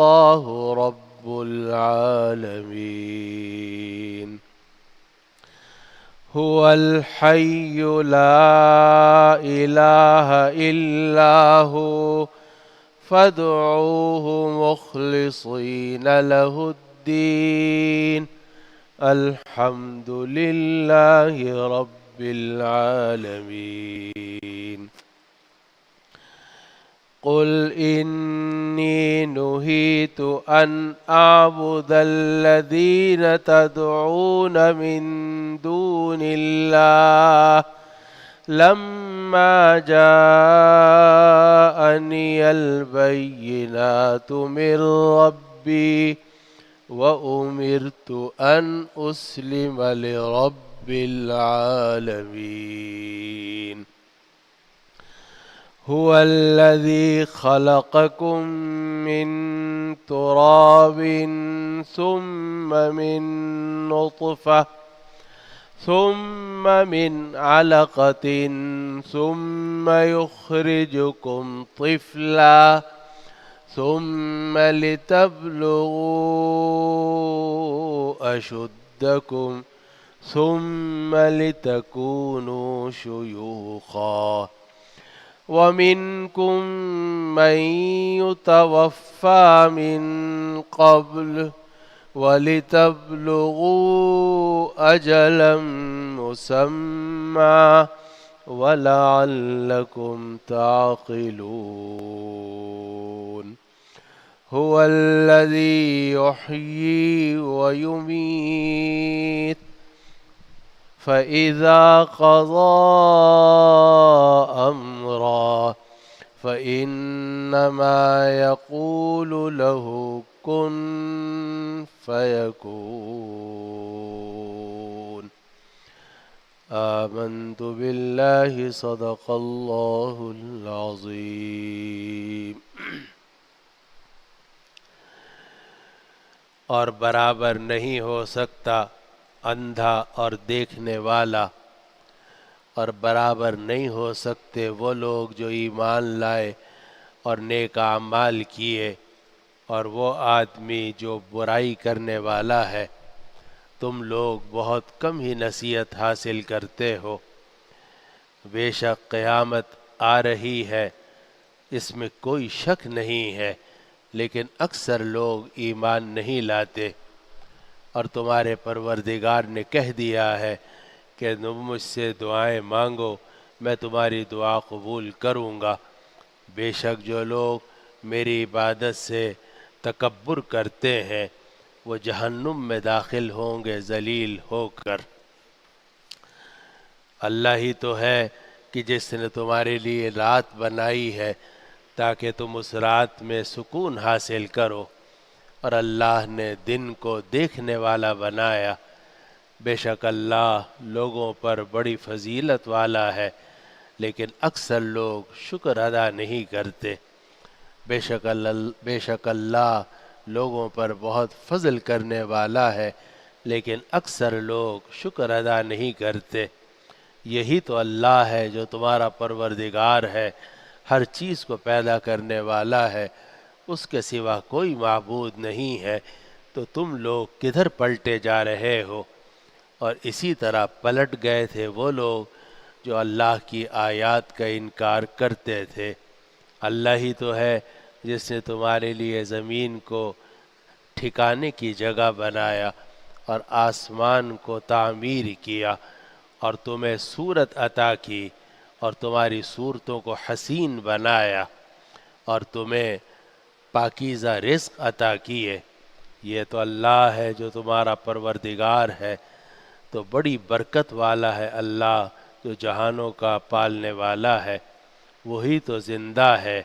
الله رب العالمين. هو الحي لا إله إلا هو فادعوه مخلصين له الدين الحمد لله رب العالمين. قل إني نهيت أن أعبد الذين تدعون من دون الله لما جاءني البينات من ربي وأمرت أن أسلم لرب العالمين. هو الذي خلقكم من تراب ثم من نطفة ثم من علقة ثم يخرجكم طفلا ثم لتبلغوا أشدكم ثم لتكونوا شيوخا ومنكم من يتوفى من قبل ولتبلغوا أجلا مسمى ولعلكم تعقلون. هو الذي يحيي ويميت فإذا قضى أمرا فإنما يقول له كن فيكون. آمنت بالله صدق الله العظيم. اور برابر نہیں ہو سکتا اندھا اور دیکھنے والا، اور برابر نہیں ہو سکتے وہ لوگ جو ایمان لائے اور نیک اعمال کیے، اور وہ آدمی جو برائی کرنے والا ہے۔ تم لوگ بہت کم ہی نصیحت حاصل کرتے ہو۔ بے شک قیامت آ رہی ہے، اس میں کوئی شک نہیں ہے، لیکن اکثر لوگ ایمان نہیں لاتے۔ اور تمہارے پروردگار نے کہہ دیا ہے کہ تم مجھ سے دعائیں مانگو، میں تمہاری دعا قبول کروں گا۔ بے شک جو لوگ میری عبادت سے تکبر کرتے ہیں وہ جہنم میں داخل ہوں گے ذلیل ہو کر۔ اللہ ہی تو ہے کہ جس نے تمہارے لیے رات بنائی ہے تاکہ تم اس رات میں سکون حاصل کرو، اور اللہ نے دن کو دیکھنے والا بنایا۔ بے شک اللہ لوگوں پر بڑی فضیلت والا ہے، لیکن اکثر لوگ شکر ادا نہیں کرتے۔ بے شک اللہ لوگوں پر بہت فضل کرنے والا ہے، لیکن اکثر لوگ شکر ادا نہیں کرتے۔ یہی تو اللہ ہے جو تمہارا پروردگار ہے، ہر چیز کو پیدا کرنے والا ہے، اس کے سوا کوئی معبود نہیں ہے، تو تم لوگ کدھر پلٹے جا رہے ہو؟ اور اسی طرح پلٹ گئے تھے وہ لوگ جو اللہ کی آیات کا انکار کرتے تھے۔ اللہ ہی تو ہے جس نے تمہارے لیے زمین کو ٹھکانے کی جگہ بنایا اور آسمان کو تعمیر کیا، اور تمہیں صورت عطا کی اور تمہاری صورتوں کو حسین بنایا، اور تمہیں پاکیزہ رزق عطا کیے۔ یہ تو اللہ ہے جو تمہارا پروردگار ہے، تو بڑی برکت والا ہے اللہ جو جہانوں کا پالنے والا ہے۔ وہی تو زندہ ہے،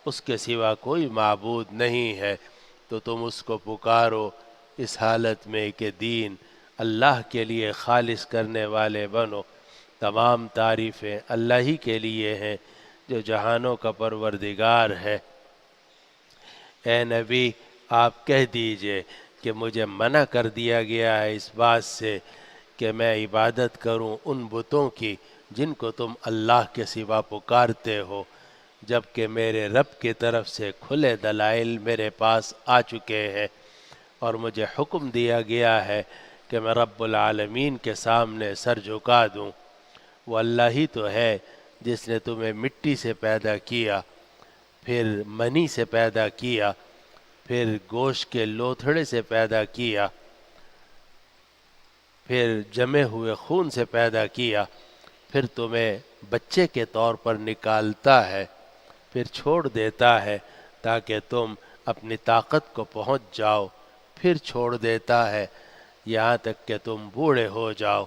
اس کے سوا کوئی معبود نہیں ہے، تو تم اس کو پکارو اس حالت میں کہ دین اللہ کے لیے خالص کرنے والے بنو۔ تمام تعریفیں اللہ ہی کے لیے ہیں جو جہانوں کا پروردگار ہے۔ اے نبی آپ کہہ دیجئے کہ مجھے منع کر دیا گیا ہے اس بات سے کہ میں عبادت کروں ان بتوں کی جن کو تم اللہ کے سوا پکارتے ہو۔ جبکہ میرے رب کی طرف سے کھلے دلائل میرے پاس آ چکے ہیں اور مجھے حکم دیا گیا ہے کہ میں رب العالمین کے سامنے سر جھکا دوں۔ وہ اللہ ہی تو ہے جس نے تمہیں مٹی سے پیدا کیا، پھر منی سے پیدا کیا، پھر گوشت کے لوتھڑے سے پیدا کیا، پھر جمے ہوئے خون سے پیدا کیا، پھر تمہیں بچے کے طور پر نکالتا ہے، پھر چھوڑ دیتا ہے تاکہ تم اپنی طاقت کو پہنچ جاؤ، پھر چھوڑ دیتا ہے یہاں تک کہ تم بوڑھے ہو جاؤ،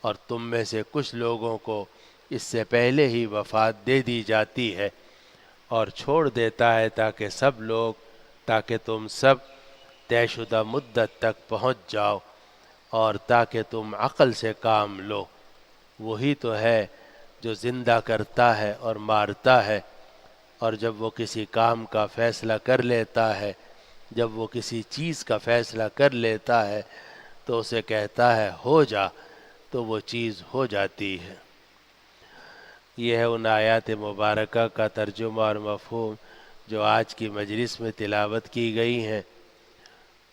اور تم میں سے کچھ لوگوں کو اس سے پہلے ہی وفات دے دی جاتی ہے، اور چھوڑ دیتا ہے تاکہ تم سب طے شدہ مدت تک پہنچ جاؤ اور تاکہ تم عقل سے کام لو۔ وہی تو ہے جو زندہ کرتا ہے اور مارتا ہے، اور جب وہ کسی کام کا فیصلہ کر لیتا ہے، جب وہ کسی چیز کا فیصلہ کر لیتا ہے تو اسے کہتا ہے ہو جا، تو وہ چیز ہو جاتی ہے۔ یہ ہے ان آیات مبارکہ کا ترجمہ اور مفہوم جو آج کی مجلس میں تلاوت کی گئی ہیں،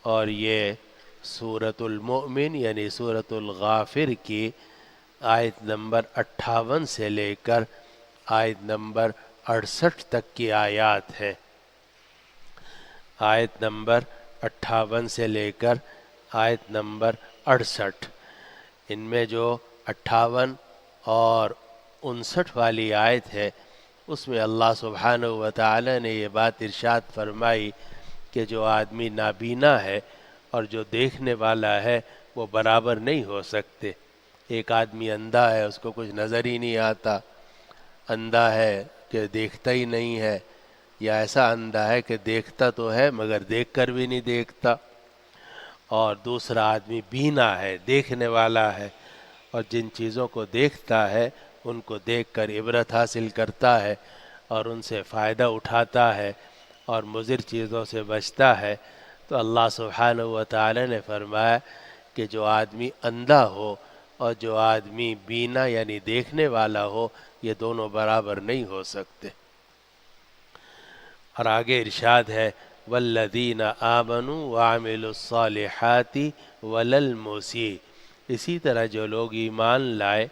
اور یہ سورۃ المؤمن یعنی سورۃ الغافر کی آیت نمبر 58 سے لے کر آیت نمبر 68 تک کی آیات ہے۔ آیت نمبر 58 سے لے کر آیت نمبر 68، ان میں جو 58 اور 59 والی آیت ہے اس میں اللہ سبحانہ و تعالی نے یہ بات ارشاد فرمائی کہ جو آدمی نابینا ہے اور جو دیکھنے والا ہے وہ برابر نہیں ہو سکتے۔ ایک آدمی اندھا ہے، اس کو کچھ نظر ہی نہیں آتا، اندھا ہے کہ دیکھتا ہی نہیں ہے، یا ایسا اندھا ہے کہ دیکھتا تو ہے مگر دیکھ کر بھی نہیں دیکھتا، اور دوسرا آدمی بینا ہے، دیکھنے والا ہے، اور جن چیزوں کو دیکھتا ہے ان کو دیکھ کر عبرت حاصل کرتا ہے اور ان سے فائدہ اٹھاتا ہے اور مضر چیزوں سے بچتا ہے۔ تو اللہ سبحانہ و تعالی نے فرمایا کہ جو آدمی اندھا ہو اور جو آدمی بینا یعنی دیکھنے والا ہو، یہ دونوں برابر نہیں ہو سکتے۔ اور آگے ارشاد ہے والذین آمنوا وعملوا الصالحات ولا المسیء، اسی طرح جو لوگ ایمان لائے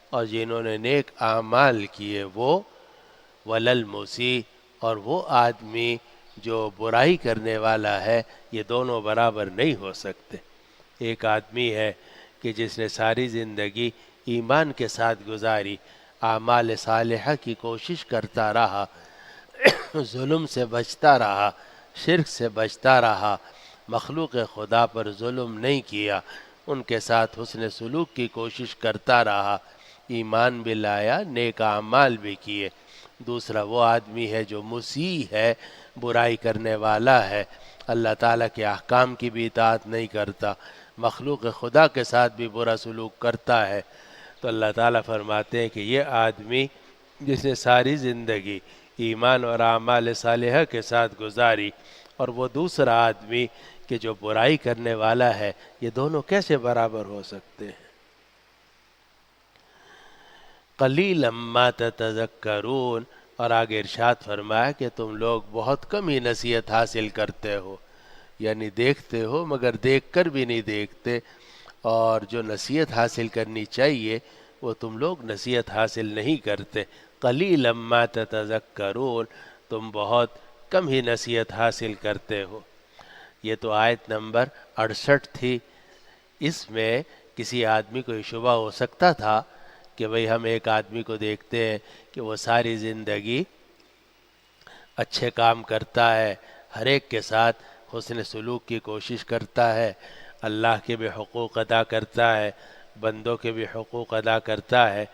اور جنہوں نے نیک اعمال کیے وہ ولا المسیء، اور وہ آدمی جو برائی کرنے والا ہے، یہ دونوں برابر نہیں ہو سکتے۔ ایک آدمی ہے کہ جس نے ساری زندگی ایمان کے ساتھ گزاری، اعمال صالحہ کی کوشش کرتا رہا، ظلم سے بچتا رہا، شرک سے بچتا رہا، مخلوق خدا پر ظلم نہیں کیا، ان کے ساتھ حسن سلوک کی کوشش کرتا رہا، ایمان بھی لایا، نیک اعمال بھی کیے۔ دوسرا وہ آدمی ہے جو مسیء ہے، برائی کرنے والا ہے، اللہ تعالیٰ کے احکام کی بھی اطاعت نہیں کرتا، مخلوق خدا کے ساتھ بھی برا سلوک کرتا ہے۔ تو اللہ تعالیٰ فرماتے ہیں کہ یہ آدمی جس نے ساری زندگی ایمان اور اعمال صالحہ کے ساتھ گزاری، اور وہ دوسرا آدمی کہ جو برائی کرنے والا ہے، یہ دونوں کیسے برابر ہو سکتے ہیں؟ قلیلا ما تتذکرون، اور آگے ارشاد فرمایا کہ تم لوگ بہت کم ہی نصیحت حاصل کرتے ہو، یعنی دیکھتے ہو مگر دیکھ کر بھی نہیں دیکھتے، اور جو نصیحت حاصل کرنی چاہیے وہ تم لوگ نصیحت حاصل نہیں کرتے۔ قلیلا ما تتذکرون، تم بہت کم ہی نصیحت حاصل کرتے ہو۔ یہ تو آیت نمبر 68 تھی۔ اس میں کسی آدمی کو یہ شبہ ہو سکتا تھا کہ بھئی ہم ایک آدمی کو دیکھتے ہیں کہ وہ ساری زندگی اچھے کام کرتا ہے، ہر ایک کے ساتھ حسن سلوک کی کوشش کرتا ہے، اللہ کے بھی حقوق ادا کرتا ہے، بندوں کے بھی حقوق ادا کرتا ہے،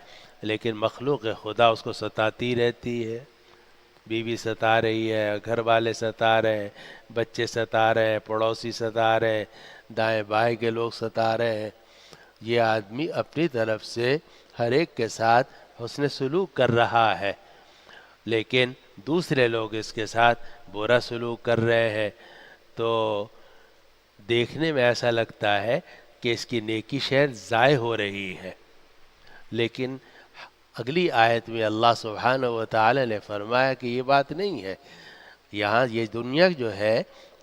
لیکن مخلوق خدا اس کو ستاتی رہتی ہے، بیوی ستا رہی ہے، گھر والے ستا رہے ہیں، بچے ستا رہے ہیں، پڑوسی ستا رہے ہیں، دائیں بائیں کے لوگ ستا رہے ہیں۔ یہ آدمی اپنی طرف سے ہر ایک کے ساتھ حسن سلوک کر رہا ہے، لیکن دوسرے لوگ اس کے ساتھ برا سلوک کر رہے ہیں، تو دیکھنے میں ایسا لگتا ہے کہ اس کی نیکی شاید ضائع ہو رہی ہے، لیکن اگلی آیت میں اللہ سبحانہ و تعالی نے فرمایا کہ یہ بات نہیں ہے، یہاں یہ دنیا جو ہے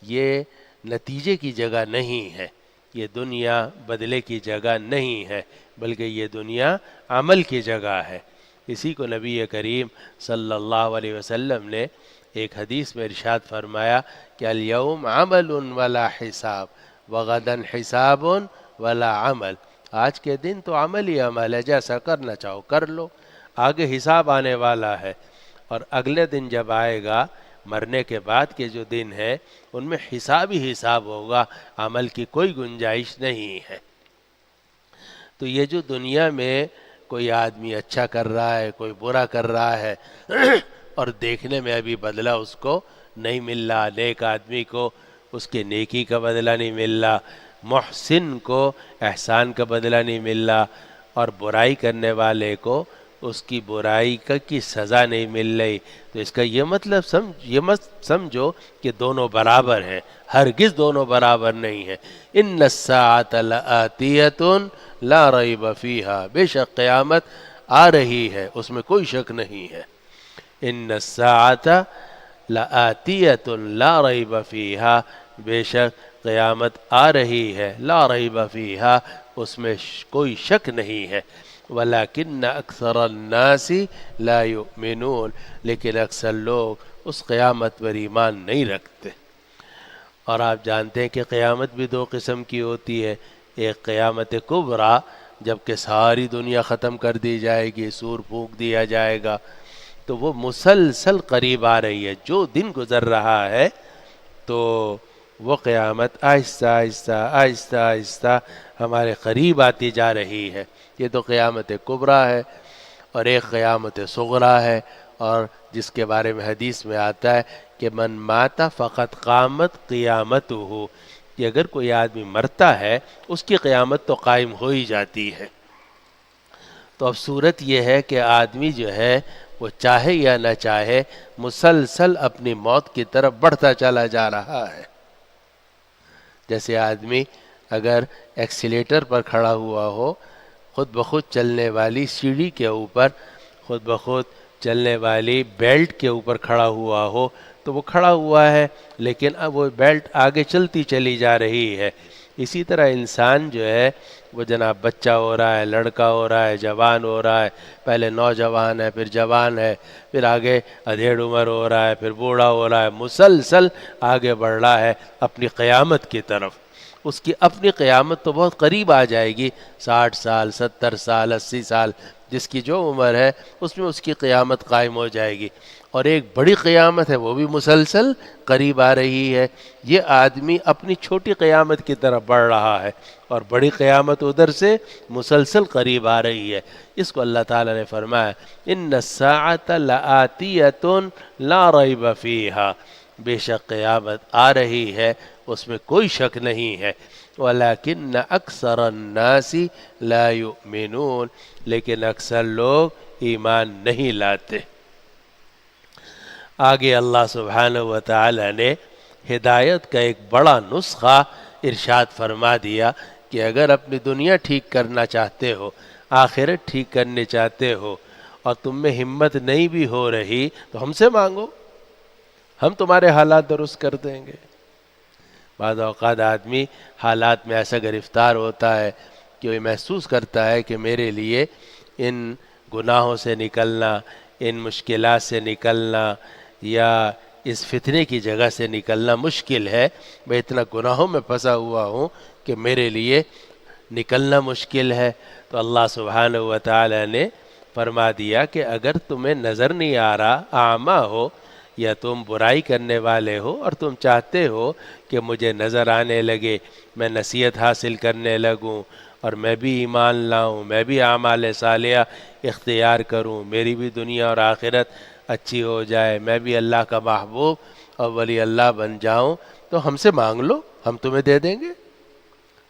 یہ نتیجے کی جگہ نہیں ہے، یہ دنیا بدلے کی جگہ نہیں ہے، بلکہ یہ دنیا عمل کی جگہ ہے۔ اسی کو نبی کریم صلی اللہ علیہ وسلم نے ایک حدیث میں ارشاد فرمایا کہ الیوم عمل ولا حساب وغدا حساب ولا عمل، آج کے دن تو عمل ہی عمل ہے، جیسا کرنا چاہو کر لو، آگے حساب آنے والا ہے، اور اگلے دن جب آئے گا مرنے کے بعد کے جو دن ہے ان میں حساب ہی حساب ہوگا، عمل کی کوئی گنجائش نہیں ہے۔ تو یہ جو دنیا میں کوئی آدمی اچھا کر رہا ہے، کوئی برا کر رہا ہے اور دیکھنے میں ابھی بدلہ اس کو نہیں مل رہا، نیک آدمی کو اس کے نیکی کا بدلہ نہیں مل رہا، محسن کو احسان کا بدلہ نہیں مل رہا، اور برائی کرنے والے کو اس کی برائی کی سزا نہیں مل رہی، تو اس کا یہ مطلب یہ مت سمجھو کہ دونوں برابر ہیں، ہرگز دونوں برابر نہیں ہیں۔ ان الساعۃ لآتیۃ لا ریب فیہا، بے شک قیامت آ رہی ہے، اس میں کوئی شک نہیں ہے۔ ان الساعۃ لآتیۃ لا ریب فیہا، بے شک قیامت آ رہی ہے، لا ریب فیہا، اس میں کوئی شک نہیں ہے۔ ولیکن اکثر الناس لا یؤمنون، لیکن اکثر لوگ اس قیامت پر ایمان نہیں رکھتے۔ اور آپ جانتے ہیں کہ قیامت بھی دو قسم کی ہوتی ہے، ایک قیامت کبریٰ، جبکہ ساری دنیا ختم کر دی جائے گی، سور پھونک دیا جائے گا، تو وہ مسلسل قریب آ رہی ہے، جو دن گزر رہا ہے تو وہ قیامت آہستہ آہستہ آہستہ آہستہ ہمارے قریب آتی جا رہی ہے۔ یہ تو قیامت کبریٰ ہے، اور ایک قیامت صغریٰ ہے، اور جس کے بارے میں حدیث میں آتا ہے کہ من مات فقط قامت قیامتہ، کہ اگر کوئی آدمی مرتا ہے اس کی قیامت تو قائم ہو ہی جاتی ہے۔ تو اب صورت یہ ہے کہ آدمی جو ہے وہ چاہے یا نہ چاہے مسلسل اپنی موت کی طرف بڑھتا چلا جا رہا ہے۔ جیسے آدمی اگر ایکسیلیٹر پر کھڑا ہوا ہو، خود بخود چلنے والی سیڑھی کے اوپر، خود بخود چلنے والی بیلٹ کے اوپر کھڑا ہوا ہو، تو وہ کھڑا ہوا ہے لیکن اب وہ بیلٹ آگے چلتی چلی جا رہی ہے۔ اسی طرح انسان جو ہے وہ جناب بچہ ہو رہا ہے، لڑکا ہو رہا ہے، جوان ہو رہا ہے، پہلے نوجوان ہے، پھر جوان ہے، پھر آگے ادھیڑ عمر ہو رہا ہے، پھر بوڑھا ہو رہا ہے، مسلسل آگے بڑھ رہا ہے اپنی قیامت کی طرف۔ اس کی اپنی قیامت تو بہت قریب آ جائے گی، 60 سال 70 سال 80 سال جس کی جو عمر ہے اس میں اس کی قیامت قائم ہو جائے گی، اور ایک بڑی قیامت ہے وہ بھی مسلسل قریب آ رہی ہے۔ یہ آدمی اپنی چھوٹی قیامت کی طرف بڑھ رہا ہے اور بڑی قیامت ادھر سے مسلسل قریب آ رہی ہے۔ اس کو اللہ تعالیٰ نے فرمایا ان الساعۃ لآتیۃ لا ریب فیہا، بے شک قیامت آ رہی ہے، اس میں کوئی شک نہیں ہے۔ ولیکن اکثر الناس لا یؤمنون، لیکن اکثر لوگ ایمان نہیں لاتے۔ آگے اللہ سبحانہ و تعالی نے ہدایت کا ایک بڑا نسخہ ارشاد فرما دیا کہ اگر اپنی دنیا ٹھیک کرنا چاہتے ہو، آخرت ٹھیک کرنے چاہتے ہو، اور تم میں ہمت نہیں بھی ہو رہی تو ہم سے مانگو، ہم تمہارے حالات درست کر دیں گے۔ بعض اوقات آدمی حالات میں ایسا گرفتار ہوتا ہے کہ وہ محسوس کرتا ہے کہ میرے لیے ان گناہوں سے نکلنا، ان مشکلات سے نکلنا، یا اس فتنے کی جگہ سے نکلنا مشکل ہے، میں اتنا گناہوں میں پھنسا ہوا ہوں کہ میرے لیے نکلنا مشکل ہے۔ تو اللہ سبحانہ و تعالی نے فرما دیا کہ اگر تمہیں نظر نہیں آ رہا، اعمیٰ ہو، یا تم برائی کرنے والے ہو اور تم چاہتے ہو کہ مجھے نظر آنے لگے، میں نصیحت حاصل کرنے لگوں، اور میں بھی ایمان لاؤں، میں بھی اعمال صالحہ اختیار کروں، میری بھی دنیا اور آخرت اچھی ہو جائے، میں بھی اللہ کا محبوب اور ولی اللہ بن جاؤں، تو ہم سے مانگ لو، ہم تمہیں دے دیں گے۔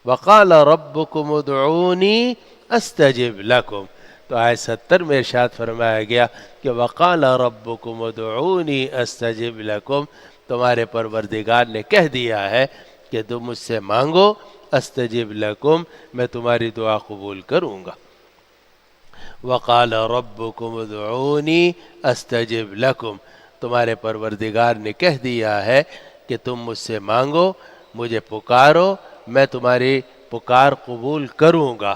وقال ربکم ادعونی استجب لکم، تو آیت 70 میں ارشاد فرمایا گیا کہ وقال ربکم ادعونی استجب لکم، تمہارے پروردگار نے کہہ دیا ہے کہ تم مجھ سے مانگو، استجب لکم، میں تمہاری دعا قبول کروں گا۔ وقال ربکم ادعونی استجب لکم، تمہارے پروردگار نے کہہ دیا ہے کہ تم مجھ سے مانگو، مجھے پکارو، میں تمہاری پکار قبول کروں گا۔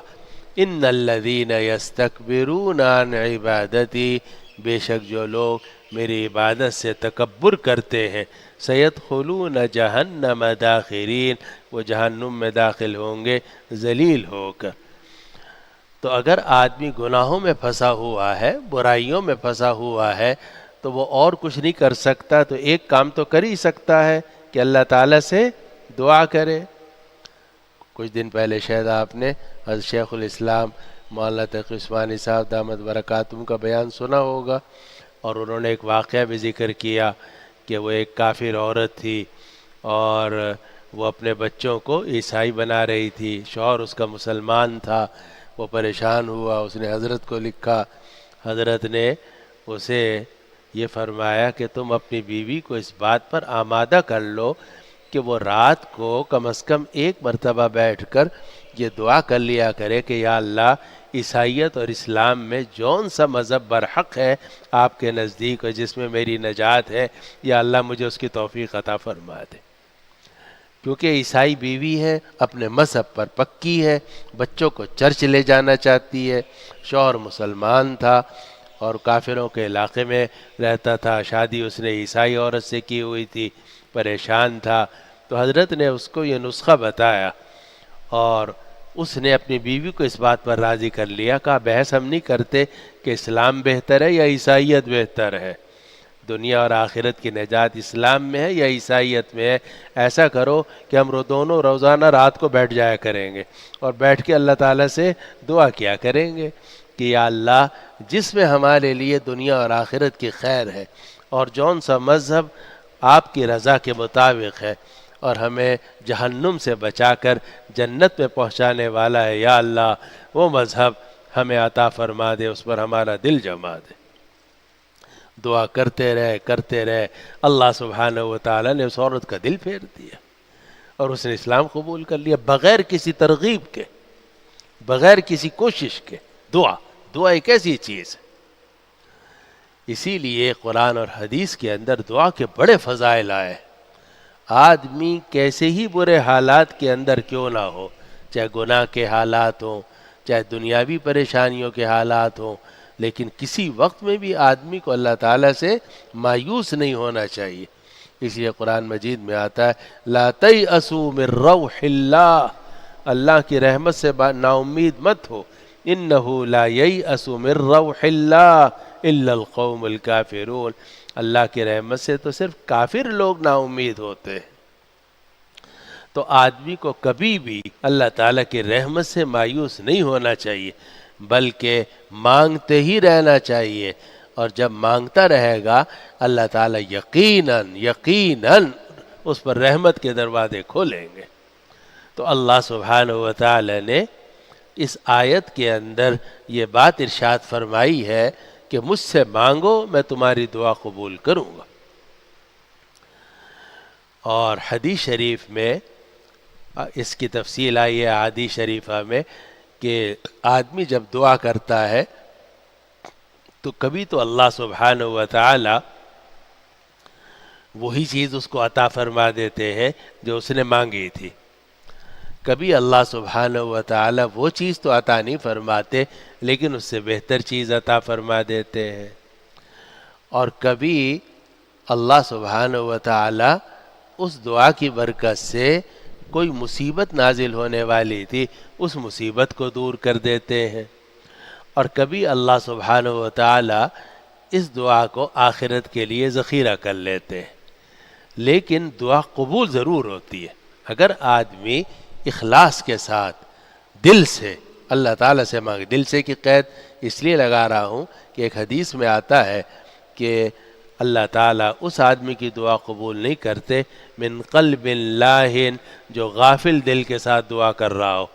ان الذین یستکبرون عن عبادتی، بے شک جو لوگ میری عبادت سے تکبر کرتے ہیں، سیدخلون جہنم داخرین، وہ جہنم میں داخل ہوں گے ذلیل ہو کر۔ تو اگر آدمی گناہوں میں پھنسا ہوا ہے، برائیوں میں پھنسا ہوا ہے، تو وہ اور کچھ نہیں کر سکتا، تو ایک کام تو کر ہی سکتا ہے کہ اللہ تعالیٰ سے دعا کرے۔ کچھ دن پہلے شاید آپ نے حضرت شیخ الاسلام مولانا تقی عثمانی صاحب دامت برکاتہم کا بیان سنا ہوگا، اور انہوں نے ایک واقعہ بھی ذکر کیا کہ وہ ایک کافر عورت تھی اور وہ اپنے بچوں کو عیسائی بنا رہی تھی، شوہر اس کا مسلمان تھا، وہ پریشان ہوا، اس نے حضرت کو لکھا، حضرت نے اسے یہ فرمایا کہ تم اپنی بیوی کو اس بات پر آمادہ کر لو کہ وہ رات کو کم از کم ایک مرتبہ بیٹھ کر یہ دعا کر لیا کرے کہ یا اللہ، عیسائیت اور اسلام میں جون سا مذہب برحق ہے آپ کے نزدیک اور جس میں میری نجات ہے، یا اللہ مجھے اس کی توفیق عطا فرما دے۔ کیونکہ عیسائی بیوی ہے، اپنے مذہب پر پکی ہے، بچوں کو چرچ لے جانا چاہتی ہے، شوہر مسلمان تھا اور کافروں کے علاقے میں رہتا تھا، شادی اس نے عیسائی عورت سے کی ہوئی تھی، پریشان تھا۔ تو حضرت نے اس کو یہ نسخہ بتایا اور اس نے اپنی بیوی کو اس بات پر راضی کر لیا، کہا بحث ہم نہیں کرتے کہ اسلام بہتر ہے یا عیسائیت بہتر ہے، دنیا اور آخرت کی نجات اسلام میں ہے یا عیسائیت میں ہے، ایسا کرو کہ ہم دونوں روزانہ رات کو بیٹھ جایا کریں گے اور بیٹھ کے اللہ تعالیٰ سے دعا کیا کریں گے کہ یا اللہ، جس میں ہمارے لیے دنیا اور آخرت کی خیر ہے اور جون سا مذہب آپ کی رضا کے مطابق ہے اور ہمیں جہنم سے بچا کر جنت میں پہنچانے والا ہے، یا اللہ وہ مذہب ہمیں عطا فرما دے، اس پر ہمارا دل جما دے۔ دعا کرتے رہے، اللہ سبحانہ و تعالیٰ نے اس عورت کا دل پھیر دیا اور اس نے اسلام قبول کر لیا، بغیر کسی ترغیب کے، بغیر کسی کوشش کے۔ دعا ایک ایسی چیز ہے، اسی لیے قرآن اور حدیث کے اندر دعا کے بڑے فضائل آئے۔ آدمی کیسے ہی برے حالات کے اندر کیوں نہ ہو، چاہے گناہ کے حالات ہوں، چاہے دنیاوی پریشانیوں کے حالات ہوں، لیکن کسی وقت میں بھی آدمی کو اللہ تعالیٰ سے مایوس نہیں ہونا چاہیے۔ اس لیے قرآن مجید میں آتا ہے لا تیأسوا من روح اللہ، اللہ کی رحمت سے نا امید مت ہو، انہ لا ییأس من روح اللہ الا القوم الکافرون، اللہ کی رحمت سے تو صرف کافر لوگ نا امید ہوتے ہیں۔ تو آدمی کو کبھی بھی اللہ تعالیٰ کی رحمت سے مایوس نہیں ہونا چاہیے، بلکہ مانگتے ہی رہنا چاہیے، اور جب مانگتا رہے گا اللہ تعالیٰ یقیناً اس پر رحمت کے دروازے کھولیں گے۔ تو اللہ سبحانہ و تعالیٰ نے اس آیت کے اندر یہ بات ارشاد فرمائی ہے کہ مجھ سے مانگو میں تمہاری دعا قبول کروں گا۔ اور حدیث شریف میں اس کی تفصیل آئی ہے احادیث شریفہ میں کہ آدمی جب دعا کرتا ہے تو کبھی تو اللہ سبحانہ و تعالی وہی چیز اس کو عطا فرما دیتے ہیں جو اس نے مانگی تھی، کبھی اللہ سبحانہ و تعالی وہ چیز تو عطا نہیں فرماتے لیکن اس سے بہتر چیز عطا فرما دیتے ہیں، اور کبھی اللہ سبحانہ و تعالی اس دعا کی برکت سے کوئی مصیبت نازل ہونے والی تھی اس مصیبت کو دور کر دیتے ہیں، اور کبھی اللہ سبحانہ و تعالی اس دعا کو آخرت کے لیے ذخیرہ کر لیتے ہیں۔ لیکن دعا قبول ضرور ہوتی ہے اگر آدمی اخلاص کے ساتھ دل سے اللہ تعالیٰ سے مانگے۔ دل سے کی قید اس لیے لگا رہا ہوں کہ ایک حدیث میں آتا ہے کہ اللہ تعالیٰ اس آدمی کی دعا قبول نہیں کرتے من قلب لاہن، جو غافل دل کے ساتھ دعا کر رہا ہو،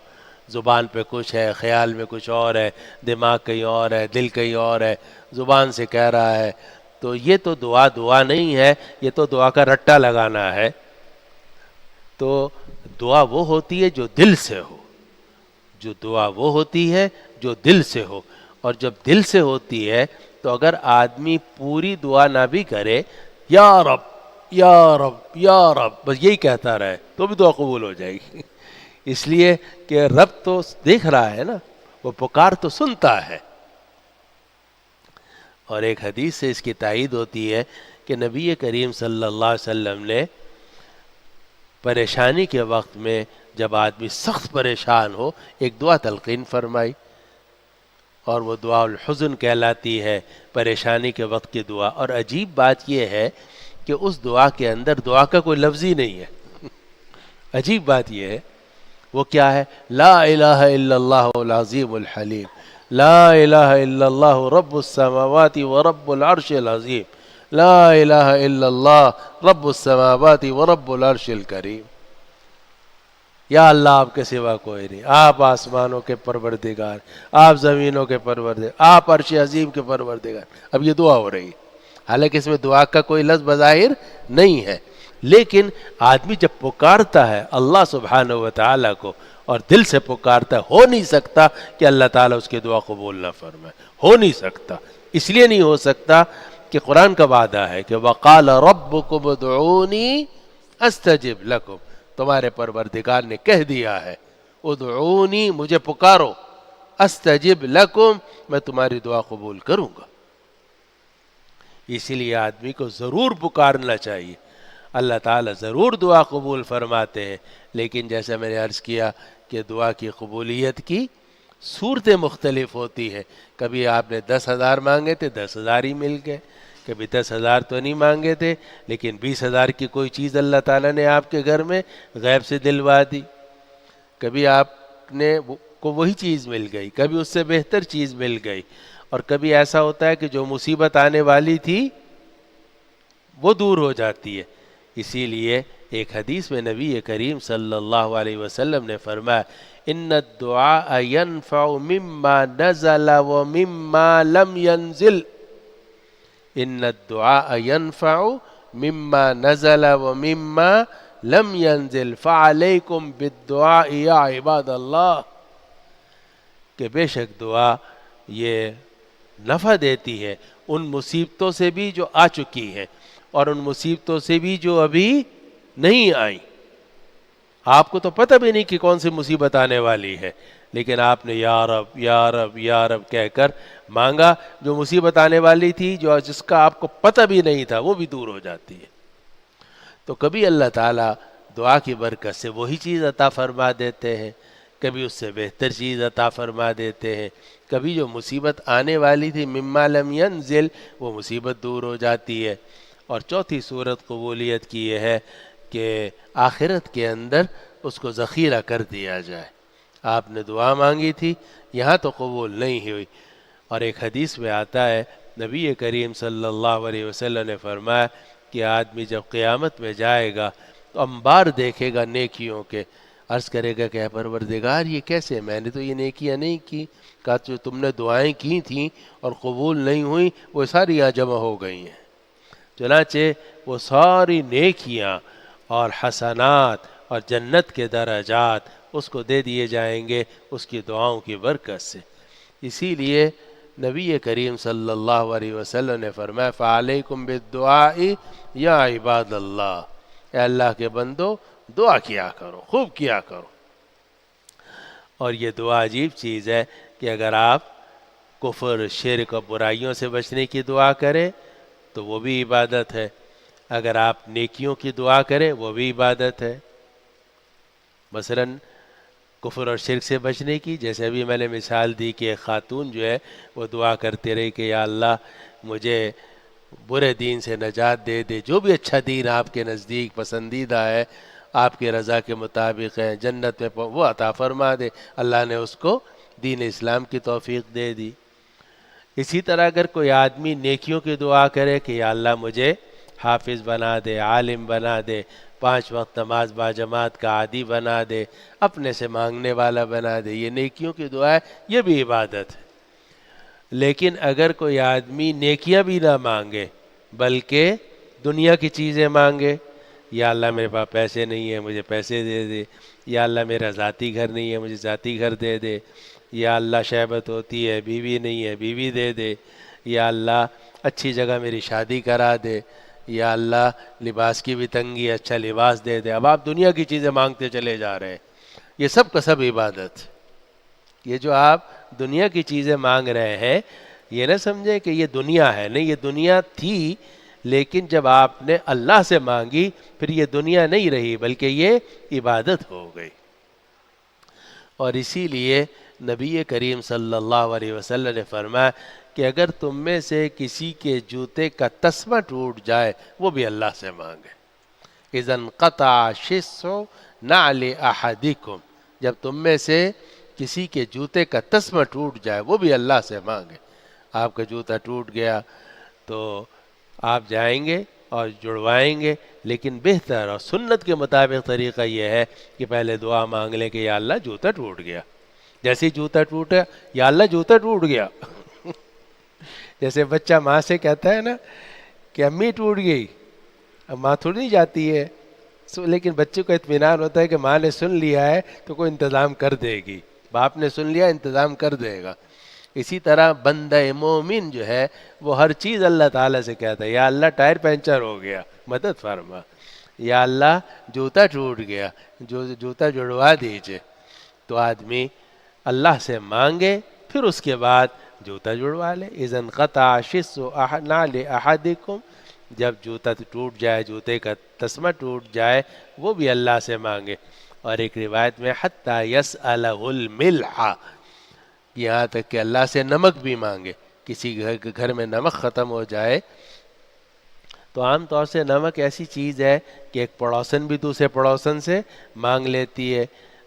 زبان پہ کچھ ہے، خیال میں کچھ اور ہے، دماغ کہیں اور ہے، دل کہیں اور ہے، زبان سے کہہ رہا ہے، تو یہ تو دعا نہیں ہے، یہ تو دعا کا رٹا لگانا ہے۔ تو دعا وہ ہوتی ہے جو دل سے ہو، جو دعا وہ ہوتی ہے جو دل سے ہو، اور جب دل سے ہوتی ہے تو اگر آدمی پوری دعا نہ بھی کرے، یا رب یا رب یا رب بس یہی کہتا رہے تو بھی دعا قبول ہو جائے گی، اس لیے کہ رب تو دیکھ رہا ہے نا، وہ پکار تو سنتا ہے۔ اور ایک حدیث سے اس کی تائید ہوتی ہے کہ نبی کریم صلی اللہ علیہ وسلم نے پریشانی کے وقت میں جب آدمی سخت پریشان ہو ایک دعا تلقین فرمائی، اور وہ دعا الحزن کہلاتی ہے، پریشانی کے وقت کی دعا۔ اور عجیب بات یہ ہے کہ اس دعا کے اندر دعا کا کوئی لفظ ہی نہیں ہے۔ عجیب بات یہ ہے، وہ کیا ہے؟ لا الہ الا اللہ العظیم الحلیم، لا الہ الا اللہ رب السماوات ورب العرش العظیم، لا الہ الا اللہ رب السماوات ورب العرش الکریم۔ یا اللہ آپ کے سوا کوئی نہیں، آپ آسمانوں کے پروردگار، آپ زمینوں کے پروردگار، آپ عرش عظیم کے پروردگار۔ اب یہ دعا ہو رہی ہے، حالانکہ اس میں دعا کا کوئی لفظ بظاہر نہیں ہے، لیکن آدمی جب پکارتا ہے اللہ سبحانہ و تعالیٰ کو اور دل سے پکارتا ہے، ہو نہیں سکتا کہ اللہ تعالیٰ اس کی دعا قبول نہ فرمائے، ہو نہیں سکتا۔ اس لیے نہیں ہو سکتا کہ قرآن کا وعدہ ہے کہ وَقَالَ رَبُّكُمُ ادْعُونِي أَسْتَجِبْ لَكُمْ، تمہارے پروردگار نے کہہ دیا ہے ادعونی، مجھے پکارو، استجب لکم، میں تمہاری دعا قبول کروں گا۔ اسی لیے آدمی کو ضرور پکارنا چاہیے، اللہ تعالیٰ ضرور دعا قبول فرماتے ہیں، لیکن جیسا میں نے عرض کیا کہ دعا کی قبولیت کی صورتیں مختلف ہوتی ہیں۔ کبھی آپ نے 10,000 مانگے تھے، 10,000 ہی مل گئے، کبھی 10,000 تو نہیں مانگے تھے لیکن 20,000 کی کوئی چیز اللہ تعالیٰ نے آپ کے گھر میں غیب سے دلوا دی، کبھی آپ نے کو وہی چیز مل گئی، کبھی اس سے بہتر چیز مل گئی، اور کبھی ایسا ہوتا ہے کہ جو مصیبت آنے والی تھی وہ دور ہو جاتی ہے۔ اسی لیے ایک حدیث میں نبی کریم صلی اللہ علیہ وسلم نے فرمایا ان الدعاء ينفع مما نزل ومما لم ينزل، ان الدعاء ينفع مما نزل ومما لم ينزل فعليكم بالدعاء يا عباد اللہ، کہ بے شک دعا یہ نفع دیتی ہے ان مصیبتوں سے بھی جو آ چکی ہیں اور ان مصیبتوں سے بھی جو ابھی نہیں آئیں۔ آپ کو تو پتہ بھی نہیں کہ کون سی مصیبت آنے والی ہے، لیکن آپ نے یا رب یا رب یا رب کہہ کر مانگا، جو مصیبت آنے والی تھی جس کا آپ کو پتہ بھی نہیں تھا وہ بھی دور ہو جاتی ہے۔ تو کبھی اللہ تعالیٰ دعا کی برکت سے وہی چیز عطا فرما دیتے ہیں، کبھی اس سے بہتر چیز عطا فرما دیتے ہیں، کبھی جو مصیبت آنے والی تھی مما لم ینزل وہ مصیبت دور ہو جاتی ہے۔ اور چوتھی صورت قبولیت کی یہ ہے کہ آخرت کے اندر اس کو ذخیرہ کر دیا جائے۔ آپ نے دعا مانگی تھی، یہاں تو قبول نہیں ہوئی، اور ایک حدیث میں آتا ہے نبی کریم صلی اللہ علیہ وسلم نے فرمایا کہ آدمی جب قیامت میں جائے گا تو انبار دیکھے گا نیکیوں کے، عرض کرے گا کہ اے پروردگار یہ کیسے، میں نے تو یہ نیکیاں نہیں کی۔ کہا جو تم نے دعائیں کی تھیں اور قبول نہیں ہوئیں وہ ساری یہاں جمع ہو گئی ہیں۔ چنانچہ وہ ساری نیکیاں اور حسنات اور جنت کے درجات اس کو دے دیے جائیں گے اس کی دعاؤں کی برکت سے۔ اسی لیے نبی کریم صلی اللہ علیہ وسلم نے فرمایا فعلیکم بالدعاء یا عباد اللہ، اے اللہ کے بندو دعا کیا کرو، خوب کیا کرو۔ اور یہ دعا عجیب چیز ہے کہ اگر آپ کفر، شرک اور برائیوں سے بچنے کی دعا کریں تو وہ بھی عبادت ہے، اگر آپ نیکیوں کی دعا کریں وہ بھی عبادت ہے۔ مثلاً کفر اور شرک سے بچنے کی، جیسے ابھی میں نے مثال دی کہ ایک خاتون جو ہے وہ دعا کرتے رہی کہ یا اللہ مجھے برے دین سے نجات دے دے، جو بھی اچھا دین آپ کے نزدیک پسندیدہ ہے، آپ کی رضا کے مطابق ہے، جنت میں وہ عطا فرما دے۔ اللہ نے اس کو دین اسلام کی توفیق دے دی۔ اسی طرح اگر کوئی آدمی نیکیوں کی دعا کرے کہ یا اللہ مجھے حافظ بنا دے، عالم بنا دے، 5 وقت نماز باجماعت کا عادی بنا دے، اپنے سے مانگنے والا بنا دے، یہ نیکیوں کی دعا ہے، یہ بھی عبادت ہے۔ لیکن اگر کوئی آدمی نیکیاں بھی نہ مانگے بلکہ دنیا کی چیزیں مانگے، یا اللہ میرے پاس پیسے نہیں ہیں مجھے پیسے دے دے، یا اللہ میرا ذاتی گھر نہیں ہے مجھے ذاتی گھر دے دے، یا اللہ شہبت ہوتی ہے بیوی نہیں ہے بیوی دے دے، یا اللہ اچھی جگہ میری شادی کرا دے، یا اللہ لباس کی بھی تنگی ہے اچھا لباس دے دے۔ اب آپ دنیا کی چیزیں مانگتے چلے جا رہے ہیں، یہ سب کا سب عبادت۔ یہ جو آپ دنیا کی چیزیں مانگ رہے ہیں یہ نہ سمجھیں کہ یہ دنیا ہے، نہیں، یہ دنیا تھی، لیکن جب آپ نے اللہ سے مانگی پھر یہ دنیا نہیں رہی بلکہ یہ عبادت ہو گئی۔ اور اسی لیے نبی کریم صلی اللہ علیہ وسلم نے فرمایا کہ اگر تم میں سے کسی کے جوتے کا تسمہ ٹوٹ جائے وہ بھی اللہ سے مانگے۔ اذا انقطع شسع نعل احدکم، جب تم میں سے کسی کے جوتے کا تسمہ ٹوٹ جائے وہ بھی اللہ سے مانگے۔ آپ کا جوتا ٹوٹ گیا تو آپ جائیں گے اور جڑوائیں گے، لیکن بہتر اور سنت کے مطابق طریقہ یہ ہے کہ پہلے دعا مانگ لیں کہ یا اللہ جوتا ٹوٹ گیا۔ جیسے ہی جوتا ٹوٹا یا اللہ جوتا ٹوٹ گیا جیسے بچہ ماں سے کہتا ہے نا کہ امی ٹوٹ گئی، اب ماں تھوڑی نہیں جاتی ہے، لیکن بچے کو اطمینان ہوتا ہے کہ ماں نے سن لیا ہے تو کوئی انتظام کر دے گی، باپ نے سن لیا انتظام کر دے گا۔ اسی طرح بندہ مومن جو ہے وہ ہر چیز اللہ تعالیٰ سے کہتا ہے، یا اللہ ٹائر پنچر ہو گیا مدد فرما، یا اللہ جوتا ٹوٹ گیا جوتا جڑوا دیجئے۔ تو آدمی اللہ سے مانگے پھر اس کے بعد جوتا جڑوا لے۔ اذا انقطع شسع نعل احدکم، جب جوتا ٹوٹ جائے جوتے کا تسمہ ٹوٹ جائے وہ بھی اللہ سے مانگے۔ اور ایک روایت میں حتی یسألہ الملح، یہاں تک کہ اللہ سے نمک بھی مانگے۔ کسی گھر میں نمک ختم ہو جائے تو عام طور سے نمک ایسی چیز ہے کہ ایک پڑوسن بھی دوسرے پڑوسن سے مانگ لیتی ہے،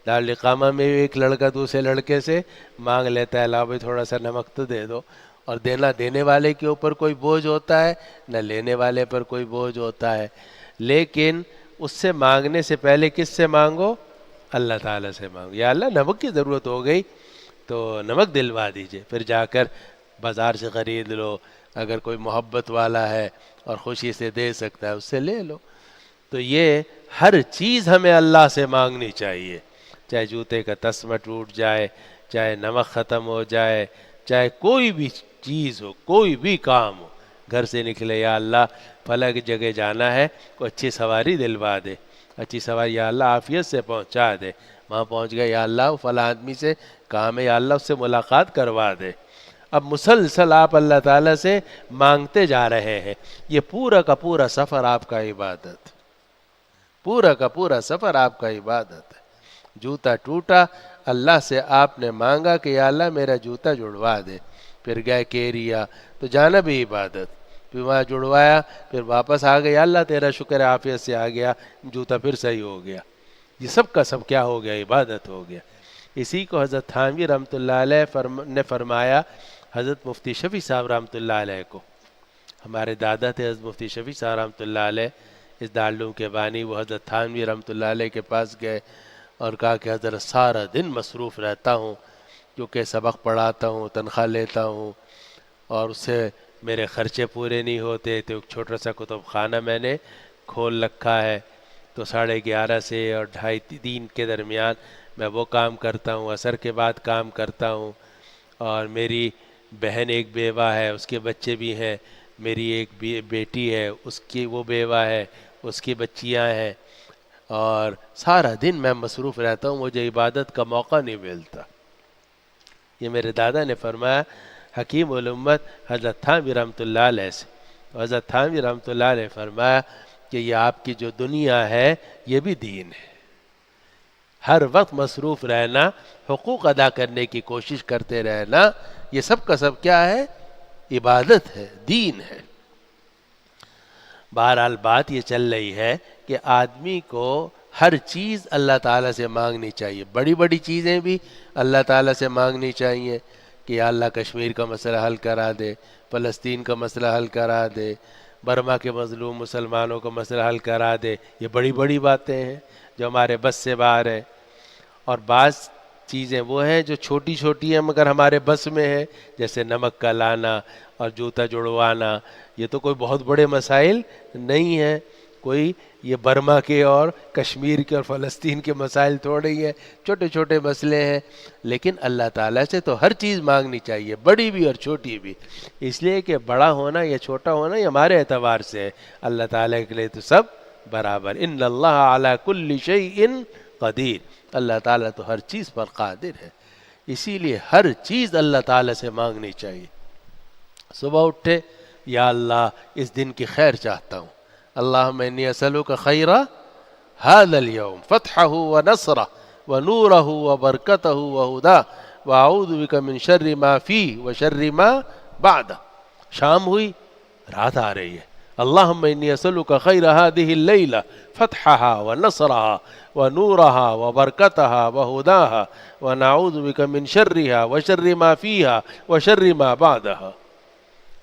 دارالقامہ میں بھی ایک لڑکا دوسرے لڑکے سے مانگ لیتا ہے، لاؤ بھائی تھوڑا سا نمک تو دے دو۔ اور دینے والے کے اوپر کوئی بوجھ ہوتا ہے نہ لینے والے پر کوئی بوجھ ہوتا ہے، لیکن اس سے مانگنے سے پہلے کس سے مانگو؟ اللہ تعالیٰ سے مانگو۔ یا اللہ نمک کی ضرورت ہو گئی تو نمک دلوا دیجئے، پھر جا کر بازار سے خرید لو، اگر کوئی محبت والا ہے اور خوشی سے دے سکتا ہے اس سے لے لو۔ تو یہ ہر چیز ہمیں اللہ سے مانگنی چاہیے، چاہے جوتے کا تسمہ ٹوٹ جائے، چاہے نمک ختم ہو جائے، چاہے کوئی بھی چیز ہو، کوئی بھی کام ہو، گھر سے نکلے یا اللہ فلاں کی جگہ جانا ہے کوئی اچھی سواری دلوا دے، اچھی سواری یا اللہ عافیت سے پہنچا دے، وہاں پہنچ گئے یا اللہ فلاں آدمی سے کام ہے یا اللہ اس سے ملاقات کروا دے۔ اب مسلسل آپ اللہ تعالیٰ سے مانگتے جا رہے ہیں، یہ پورا کا پورا سفر آپ کا عبادت، پورا کا پورا سفر آپ کا عبادت ہے۔ جوتا ٹوٹا اللہ سے آپ نے مانگا کہ یا اللہ میرا جوتا جڑوا دے، پھر گئے کیریا تو جانا بھی عبادت، پھر وہاں جڑوایا پھر واپس آ گئے، یا اللہ تیرا شکر ہے عافیت سے آ گیا جوتا پھر صحیح ہو گیا۔ یہ سب کا سب کیا ہو گیا؟ عبادت ہو گیا۔ اسی کو حضرت تھانوی رحمۃ اللہ علیہ نے فرمایا حضرت مفتی شفیع صاحب رحمۃ اللہ علیہ کو، ہمارے دادا تھے حضرت مفتی شفیع صاحب رحمۃ اللہ علیہ اس دارالعلوم کے بانی، وہ حضرت تھانوی رحمۃ اللہ علیہ کے پاس گئے اور کہا کہ حضرت سارا دن مصروف رہتا ہوں کیونکہ سبق پڑھاتا ہوں، تنخواہ لیتا ہوں اور اس سے میرے خرچے پورے نہیں ہوتے، تو ایک چھوٹا سا کتب خانہ میں نے کھول رکھا ہے، تو 11:30 سے اور 2:30 کے درمیان میں وہ کام کرتا ہوں، عصر کے بعد کام کرتا ہوں، اور میری بہن ایک بیوہ ہے اس کے بچے بھی ہیں، میری ایک بیٹی ہے اس کی وہ بیوہ ہے اس کی بچیاں ہیں، اور سارا دن میں مصروف رہتا ہوں، مجھے عبادت کا موقع نہیں ملتا۔ یہ میرے دادا نے فرمایا حکیم الامت حضرت تھانوی رحمۃ اللہ علیہ سے۔ حضرت تھانوی رحمۃ اللہ علیہ فرمایا کہ یہ آپ کی جو دنیا ہے یہ بھی دین ہے، ہر وقت مصروف رہنا، حقوق ادا کرنے کی کوشش کرتے رہنا، یہ سب کا سب کیا ہے؟ عبادت ہے، دین ہے۔ بہرحال بات یہ چل رہی ہے کہ آدمی کو ہر چیز اللہ تعالیٰ سے مانگنی چاہیے، بڑی بڑی چیزیں بھی اللہ تعالیٰ سے مانگنی چاہیے کہ یا اللہ کشمیر کا مسئلہ حل کرا دے، فلسطین کا مسئلہ حل کرا دے، برما کے مظلوم مسلمانوں کا مسئلہ حل کرا دے، یہ بڑی بڑی باتیں ہیں جو ہمارے بس سے باہر ہیں۔ اور بعض چیزیں وہ ہیں جو چھوٹی چھوٹی ہیں مگر ہمارے بس میں ہے، جیسے نمک کا لانا اور جوتا جڑوانا، یہ تو کوئی بہت بڑے مسائل نہیں ہیں، کوئی یہ برما کے اور کشمیر کے اور فلسطین کے مسائل تھوڑے ہی ہیں، چھوٹے چھوٹے مسئلے ہیں، لیکن اللہ تعالیٰ سے تو ہر چیز مانگنی چاہیے، بڑی بھی اور چھوٹی بھی، اس لیے کہ بڑا ہونا یا چھوٹا ہونا یہ ہمارے اعتبار سے ہے، اللہ تعالیٰ کے لیے تو سب برابر۔ ان اللہ علی کل شیء قدیر، اللہ تعالیٰ تو ہر چیز پر قادر ہے، اسی لیے ہر چیز اللہ تعالیٰ سے مانگنی چاہیے۔ صبح اٹھے، یا اللہ اس دن کی خیر چاہتا ہوں، اللہم انی اسألک خیر هذا اليوم فتحه ونصره ونوره وبرکته وهداه واعوذ بک من شر ما فیہ وشر ما بعدہ۔ شام ہوئی، رات آ رہی ہے، اللہم انی اسألک خیر هذه اللیلہ فتحها ونصرها ونورها وبرکتها وهداها ونعوذ بک من شرها وشر ما فیها وشر ما بعدها۔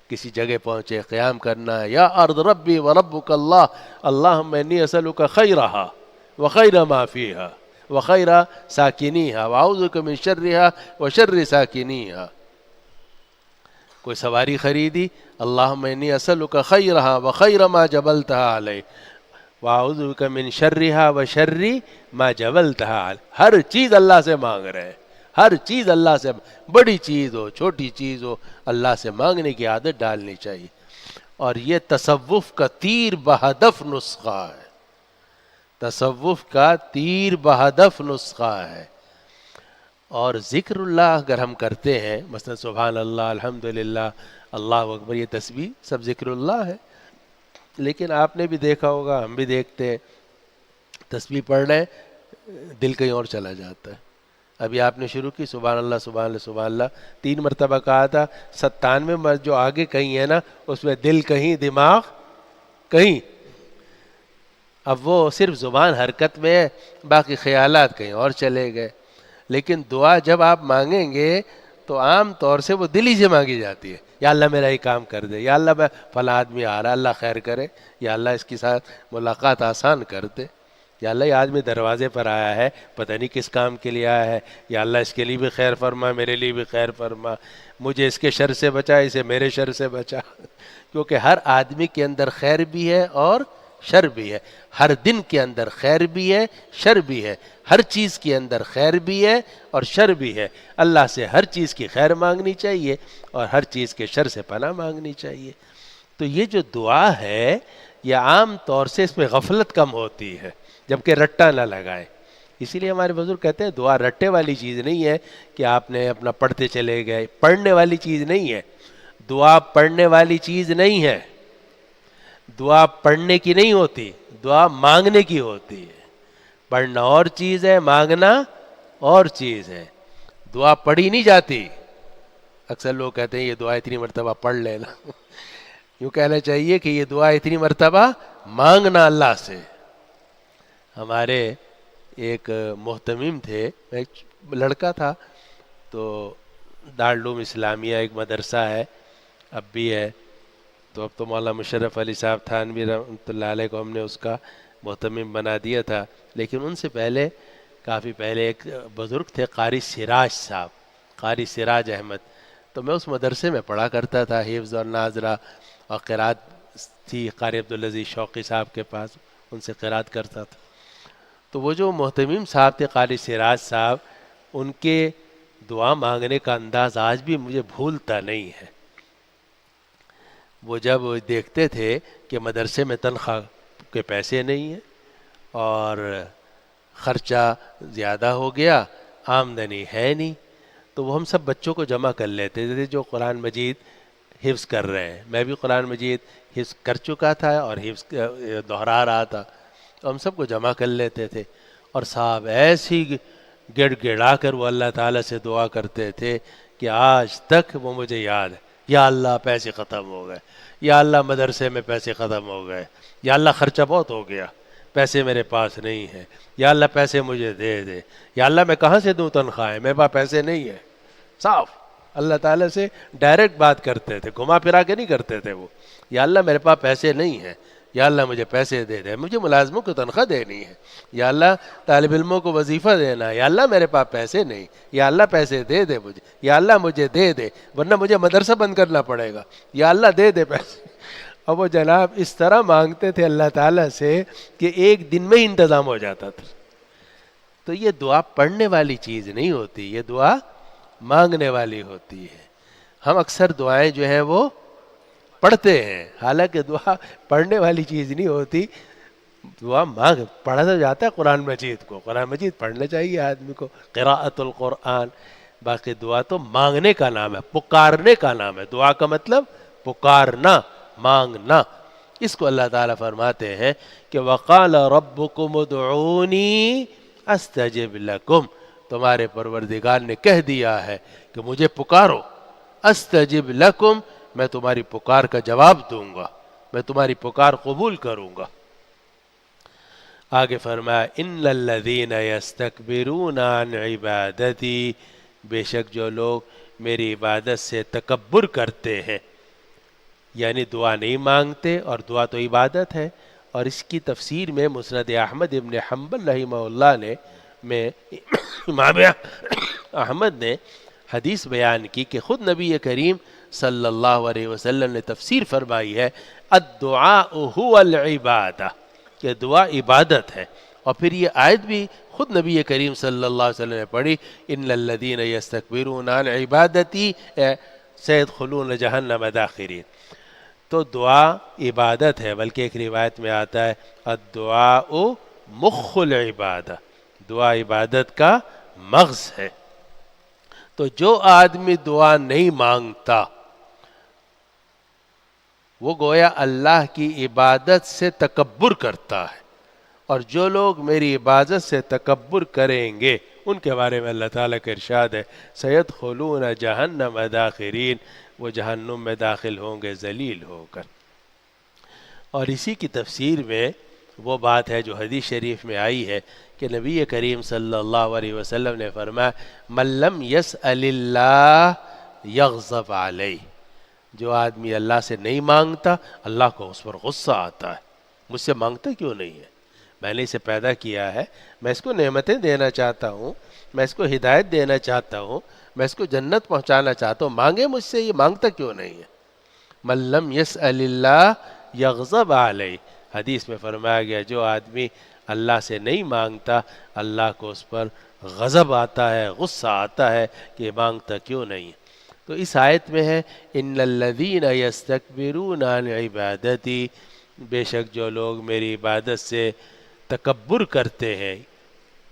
کسی جگہ پہنچے، قیام کرنا ہے، یا ارض ربی و ربک اللہ، اللہم انی اسألک خیرہا وخیر ما فیہا وخیر ساکنیہا واعوذ بک من شرہا وشر ساکنیہا۔ کوئی سواری خریدی، اللہم انی اسألک خیرہا وخیر ما جبلتہا علیہ واعوذ بک من شرہا وشر ما جبلتہا علیہ۔ ہر چیز اللہ سے مانگ رہے ہیں، ہر چیز اللہ سے، بڑی چیز ہو چھوٹی چیز ہو، اللہ سے مانگنے کی عادت ڈالنی چاہیے۔ اور یہ تصوف کا تیر بہدف نسخہ ہے، تصوف کا تیر بہدف نسخہ ہے۔ اور ذکر اللہ اگر ہم کرتے ہیں، مثلا سبحان اللہ، الحمدللہ، اللہ اکبر، یہ تسبیح سب ذکر اللہ ہے، لیکن آپ نے بھی دیکھا ہوگا، ہم بھی دیکھتے ہیں، تسبیح پڑھ رہے ہیں، دل کہیں اور چلا جاتا ہے۔ ابھی آپ نے شروع کی سبحان اللہ سبحان اللہ سبحان اللہ 3 مرتبہ کہا تھا، 97 جو آگے کہیں ہے نا، اس میں دل کہیں، دماغ کہیں، اب وہ صرف زبان حرکت میں ہے، باقی خیالات کہیں اور چلے گئے۔ لیکن دعا جب آپ مانگیں گے تو عام طور سے وہ دل ہی سے مانگی جاتی ہے، یا اللہ میرا یہ کام کر دے، یا اللہ میں فلاں آدمی آ رہا ہے، اللہ خیر کرے، یا اللہ اس کے ساتھ ملاقات آسان کر دے، یا اللہ یہ آدمی دروازے پر آیا ہے، پتہ نہیں کس کام کے لیے آیا ہے، یا اللہ اس کے لیے بھی خیر فرما، میرے لیے بھی خیر فرما، مجھے اس کے شر سے بچا، اسے میرے شر سے بچا، کیونکہ ہر آدمی کے اندر خیر بھی ہے اور شر بھی ہے، ہر دن کے اندر خیر بھی ہے، شر بھی ہے، ہر چیز کے اندر خیر بھی ہے اور شر بھی ہے۔ اللہ سے ہر چیز کی خیر مانگنی چاہیے اور ہر چیز کے شر سے پناہ مانگنی چاہیے۔ تو یہ جو دعا ہے، یہ عام طور سے اس میں غفلت کم ہوتی ہے، جبکہ رٹا نہ لگائے۔ اسی لیے ہمارے بزرگ کہتے ہیں دعا رٹے والی چیز نہیں ہے کہ آپ نے اپنا پڑھتے چلے گئے، پڑھنے والی چیز نہیں ہے، دعا پڑھنے والی چیز نہیں ہے، دعا پڑھنے کی نہیں ہوتی، دعا مانگنے کی ہوتی ہے۔ پڑھنا اور چیز ہے، مانگنا اور چیز ہے، دعا پڑھی نہیں جاتی۔ اکثر لوگ کہتے ہیں یہ دعا اتنی مرتبہ پڑھ لینا، یوں کہنا چاہیے کہ یہ دعا اتنی مرتبہ مانگنا اللہ سے۔ ہمارے ایک محتمم تھے، ایک لڑکا تھا، تو دارالعلوم اسلامیہ ایک مدرسہ ہے، اب بھی ہے، تو اب تو مولانا مشرف علی صاحب تھانوی رحمۃ اللہ علیہ کو ہم نے اس کا محتمم بنا دیا تھا، لیکن ان سے پہلے کافی پہلے ایک بزرگ تھے قاری سراج صاحب، قاری سراج احمد، تو میں اس مدرسے میں پڑھا کرتا تھا، حفظ اور ناظرہ اور قرات تھی قاری عبدالعزیز شوقی صاحب کے پاس، ان سے قرات کرتا تھا۔ تو وہ جو محتمم صاحب تھے قاری سراج صاحب، ان کے دعا مانگنے کا انداز آج بھی مجھے بھولتا نہیں ہے۔ وہ جب دیکھتے تھے کہ مدرسے میں تنخواہ کے پیسے نہیں ہیں اور خرچہ زیادہ ہو گیا، آمدنی ہے نہیں، تو وہ ہم سب بچوں کو جمع کر لیتے تھے جو قرآن مجید حفظ کر رہے ہیں۔ میں بھی قرآن مجید حفظ کر چکا تھا اور حفظ دہرا رہا تھا، تو ہم سب کو جمع کر لیتے تھے، اور صاحب ایسی گڑ گڑا کر وہ اللہ تعالیٰ سے دعا کرتے تھے کہ آج تک وہ مجھے یاد ہے، یا اللہ پیسے ختم ہو گئے، یا اللہ مدرسے میں پیسے ختم ہو گئے، یا اللہ خرچہ بہت ہو گیا، پیسے میرے پاس نہیں ہیں، یا اللہ پیسے مجھے دے دے، یا اللہ میں کہاں سے دوں تنخواہیں، میرے پاس پیسے نہیں ہیں۔ صاف اللہ تعالیٰ سے ڈائریکٹ بات کرتے تھے، گھما پھرا کے نہیں کرتے تھے وہ، یا اللہ میرے پاس پیسے نہیں ہیں، یا اللہ مجھے پیسے دے دے، مجھے ملازموں کو تنخواہ دینی ہے، یا اللہ طالب علموں کو وظیفہ دینا ہے، یا اللہ میرے پاس پیسے نہیں، یا اللہ پیسے دے دے مجھے، یا اللہ مجھے دے دے ورنہ مجھے مدرسہ بند کرنا پڑے گا، یا اللہ دے دے پیسے۔ اور وہ جناب اس طرح مانگتے تھے اللہ تعالیٰ سے کہ ایک دن میں انتظام ہو جاتا تھا. تو یہ دعا پڑھنے والی چیز نہیں ہوتی، یہ دعا مانگنے والی ہوتی ہے. ہم اکثر دعائیں جو ہیں وہ پڑھتے ہیں، حالانکہ دعا پڑھنے والی چیز نہیں ہوتی. دعا پڑھا تو جاتا ہے قرآن مجید کو، قرآن مجید پڑھنا چاہیے آدمی کو، قراءت القرآن. باقی دعا تو مانگنے کا نام ہے، پکارنے کا نام ہے. دعا کا مطلب پکارنا، مانگنا. اس کو اللہ تعالیٰ فرماتے ہیں کہ وقال ربکم ادعونی استجب لکم، تمہارے پروردگار نے کہہ دیا ہے کہ مجھے پکارو، استجب لکم، میں تمہاری پکار کا جواب دوں گا، میں تمہاری پکار قبول کروں گا. آگے فرمایا ان الذین یستکبرون عن عبادتی، بے شک جو لوگ میری عبادت سے تکبر کرتے ہیں، یعنی دعا نہیں مانگتے، اور دعا تو عبادت ہے. اور اس کی تفسیر میں مسند احمد ابن حنبل رحمہ اللہ نے امام احمد نے حدیث بیان کی کہ خود نبی کریم صلی اللہ علیہ وسلم نے تفسیر فرمائی ہے الدعاء هو العبادہ، کہ دعا عبادت ہے. اور پھر یہ آیت بھی خود نبی کریم صلی اللہ علیہ وسلم نے پڑھی ان الذین یستکبرون عن عبادتی سیدخلون جہنم داخرین. تو دعا عبادت ہے، بلکہ ایک روایت میں آتا ہے الدعاء مخ العبادہ، دعا عبادت کا مغز ہے. تو جو آدمی دعا نہیں مانگتا وہ گویا اللہ کی عبادت سے تکبر کرتا ہے، اور جو لوگ میری عبادت سے تکبر کریں گے ان کے بارے میں اللہ تعالیٰ کا ارشاد ہے سیدخلون جہنم داخرین، وہ جہنم میں داخل ہوں گے ذلیل ہو کر. اور اسی کی تفسیر میں وہ بات ہے جو حدیث شریف میں آئی ہے کہ نبی کریم صلی اللہ علیہ وسلم نے فرمایا من لم یسأل اللہ یغضب علیہ، جو آدمی اللہ سے نہیں مانگتا اللہ کو اس پر غصہ آتا ہے. مجھ سے مانگتا کیوں نہیں ہے؟ میں نے اسے پیدا کیا ہے، میں اس کو نعمتیں دینا چاہتا ہوں، میں اس کو ہدایت دینا چاہتا ہوں، میں اس کو جنت پہنچانا چاہتا ہوں، مانگے مجھ سے، یہ مانگتا کیوں نہیں ہے؟ من لم یسأل اللہ یغضب علیہ، حدیث میں فرمایا گیا جو آدمی اللہ سے نہیں مانگتا اللہ کو اس پر غضب آتا ہے، غصہ آتا ہے کہ مانگتا کیوں نہیں. تو اس آیت میں ہے ان الذین یستکبرون عن عبادتی، بے شک جو لوگ میری عبادت سے تکبر کرتے ہیں،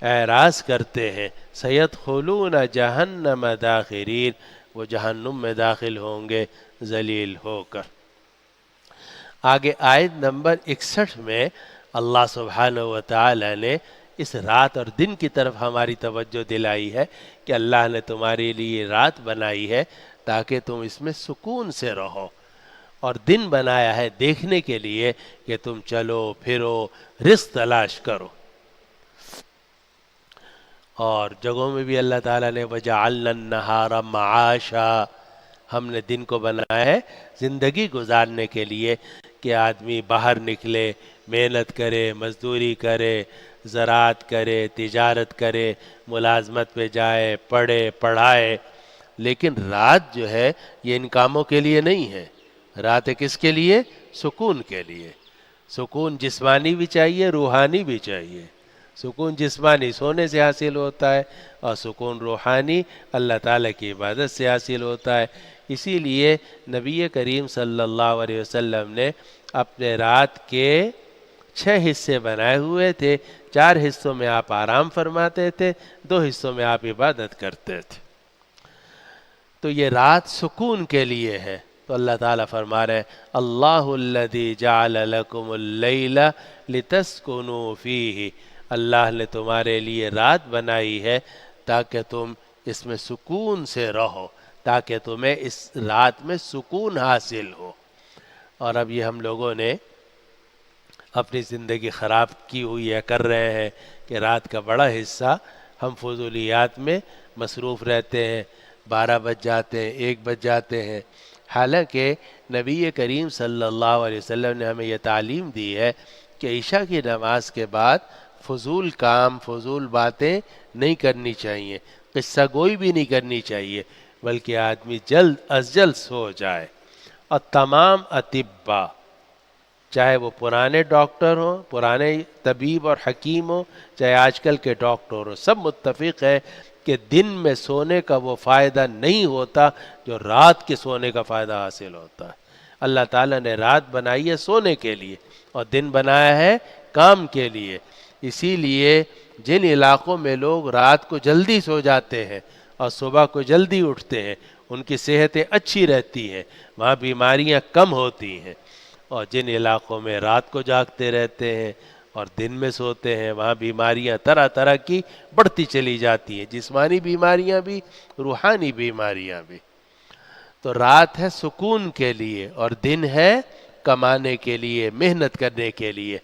اعراض کرتے ہیں، سیدخلون جہنم داخرین، وہ جہنم میں داخل ہوں گے ذلیل ہو کر. آگے آیت نمبر 61 میں اللہ سبحانہ و تعالی نے اس رات اور دن کی طرف ہماری توجہ دلائی ہے کہ اللہ نے تمہارے لیے رات بنائی ہے تاکہ تم اس میں سکون سے رہو، اور دن بنایا ہے دیکھنے کے لیے کہ تم چلو پھرو، رزق تلاش کرو. اور جگہوں میں بھی اللہ تعالیٰ نے وَجَعَلْنَا النَّهَارَ مَعَاشًا، ہم نے دن کو بنایا ہے زندگی گزارنے کے لیے کہ آدمی باہر نکلے، محنت کرے، مزدوری کرے، زراعت کرے، تجارت کرے، ملازمت پہ جائے، پڑھے پڑھائے. لیکن رات جو ہے یہ ان کاموں کے لیے نہیں ہے. رات ہے کس کے لیے؟ سکون کے لیے. سکون جسمانی بھی چاہیے، روحانی بھی چاہیے. سکون جسمانی سونے سے حاصل ہوتا ہے، اور سکون روحانی اللہ تعالیٰ کی عبادت سے حاصل ہوتا ہے. اسی لیے نبی کریم صلی اللہ علیہ وسلم نے اپنے رات کے 6 حصے بنائے ہوئے تھے. 4 حصوں میں آپ آرام فرماتے تھے، 2 حصوں میں آپ عبادت کرتے تھے. تو یہ رات سکون کے لیے ہے. تو اللہ تعالیٰ فرما رہے ہیں اللہ الذی جعل لکم اللیل لتسکنوا فیہ، اللہ نے تمہارے لیے رات بنائی ہے تاکہ تم اس میں سکون سے رہو، تاکہ تمہیں اس رات میں سکون حاصل ہو. اور اب یہ ہم لوگوں نے اپنی زندگی خراب کی ہوئی ہے، کر رہے ہیں کہ رات کا بڑا حصہ ہم فضولیات میں مصروف رہتے ہیں، 12 بج جاتے ہیں، 1 بج جاتے ہیں. حالانکہ نبی کریم صلی اللہ علیہ وسلم نے ہمیں یہ تعلیم دی ہے کہ عشاء کی نماز کے بعد فضول کام، فضول باتیں نہیں کرنی چاہیے، قصہ گوئی بھی نہیں کرنی چاہیے، بلکہ آدمی جلد از جلد سو جائے. اور تمام اطباء چاہے وہ پرانے ڈاکٹر ہوں، پرانے طبیب اور حکیم ہوں، چاہے آج کل کے ڈاکٹر ہوں، سب متفق ہے کہ دن میں سونے کا وہ فائدہ نہیں ہوتا جو رات کے سونے کا فائدہ حاصل ہوتا ہے۔ اللہ تعالیٰ نے رات بنائی ہے سونے کے لیے اور دن بنایا ہے کام کے لیے۔ اسی لیے جن علاقوں میں لوگ رات کو جلدی سو جاتے ہیں اور صبح کو جلدی اٹھتے ہیں، ان کی صحتیں اچھی رہتی ہیں، وہاں بیماریاں کم ہوتی ہیں۔ اور جن علاقوں میں رات کو جاگتے رہتے ہیں اور دن میں سوتے ہیں، وہاں بیماریاں طرح طرح کی بڑھتی چلی جاتی ہیں، جسمانی بیماریاں بھی، روحانی بیماریاں بھی۔ تو رات ہے سکون کے لیے اور دن ہے کمانے کے لیے، محنت کرنے کے لیے۔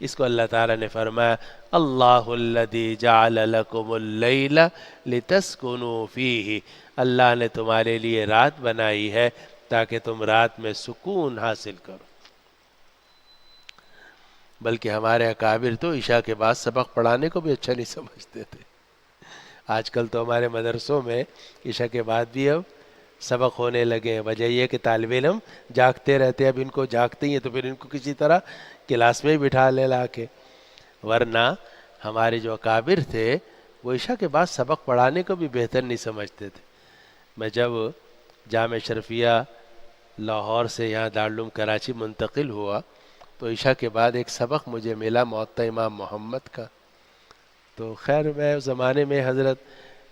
اس کو اللہ تعالیٰ نے فرمایا اللہ الذی جعل لکم اللیل لتسکنوا فیہ، اللہ نے تمہارے لیے رات بنائی ہے تاکہ تم رات میں سکون حاصل کرو۔ بلکہ ہمارے اکابر تو عشاء کے بعد سبق پڑھانے کو بھی اچھا نہیں سمجھتے تھے۔ آج کل تو ہمارے مدرسوں میں عشاء کے بعد بھی اب سبق ہونے لگے ہیں، وجہ یہ کہ طالب علم جاگتے رہتے ہیں، اب ان کو جاگتے ہی ہیں تو پھر ان کو کسی طرح کلاس میں بٹھا لے لا کے۔ ورنہ ہمارے جو اکابر تھے وہ عشاء کے بعد سبق پڑھانے کو بھی بہتر نہیں سمجھتے تھے۔ میں جب جامعہ اشرفیہ لاہور سے یہاں دارالعلوم کراچی منتقل ہوا تو عشاء کے بعد ایک سبق مجھے ملا موطا امام محمد کا۔ تو خیر میں اس زمانے میں حضرت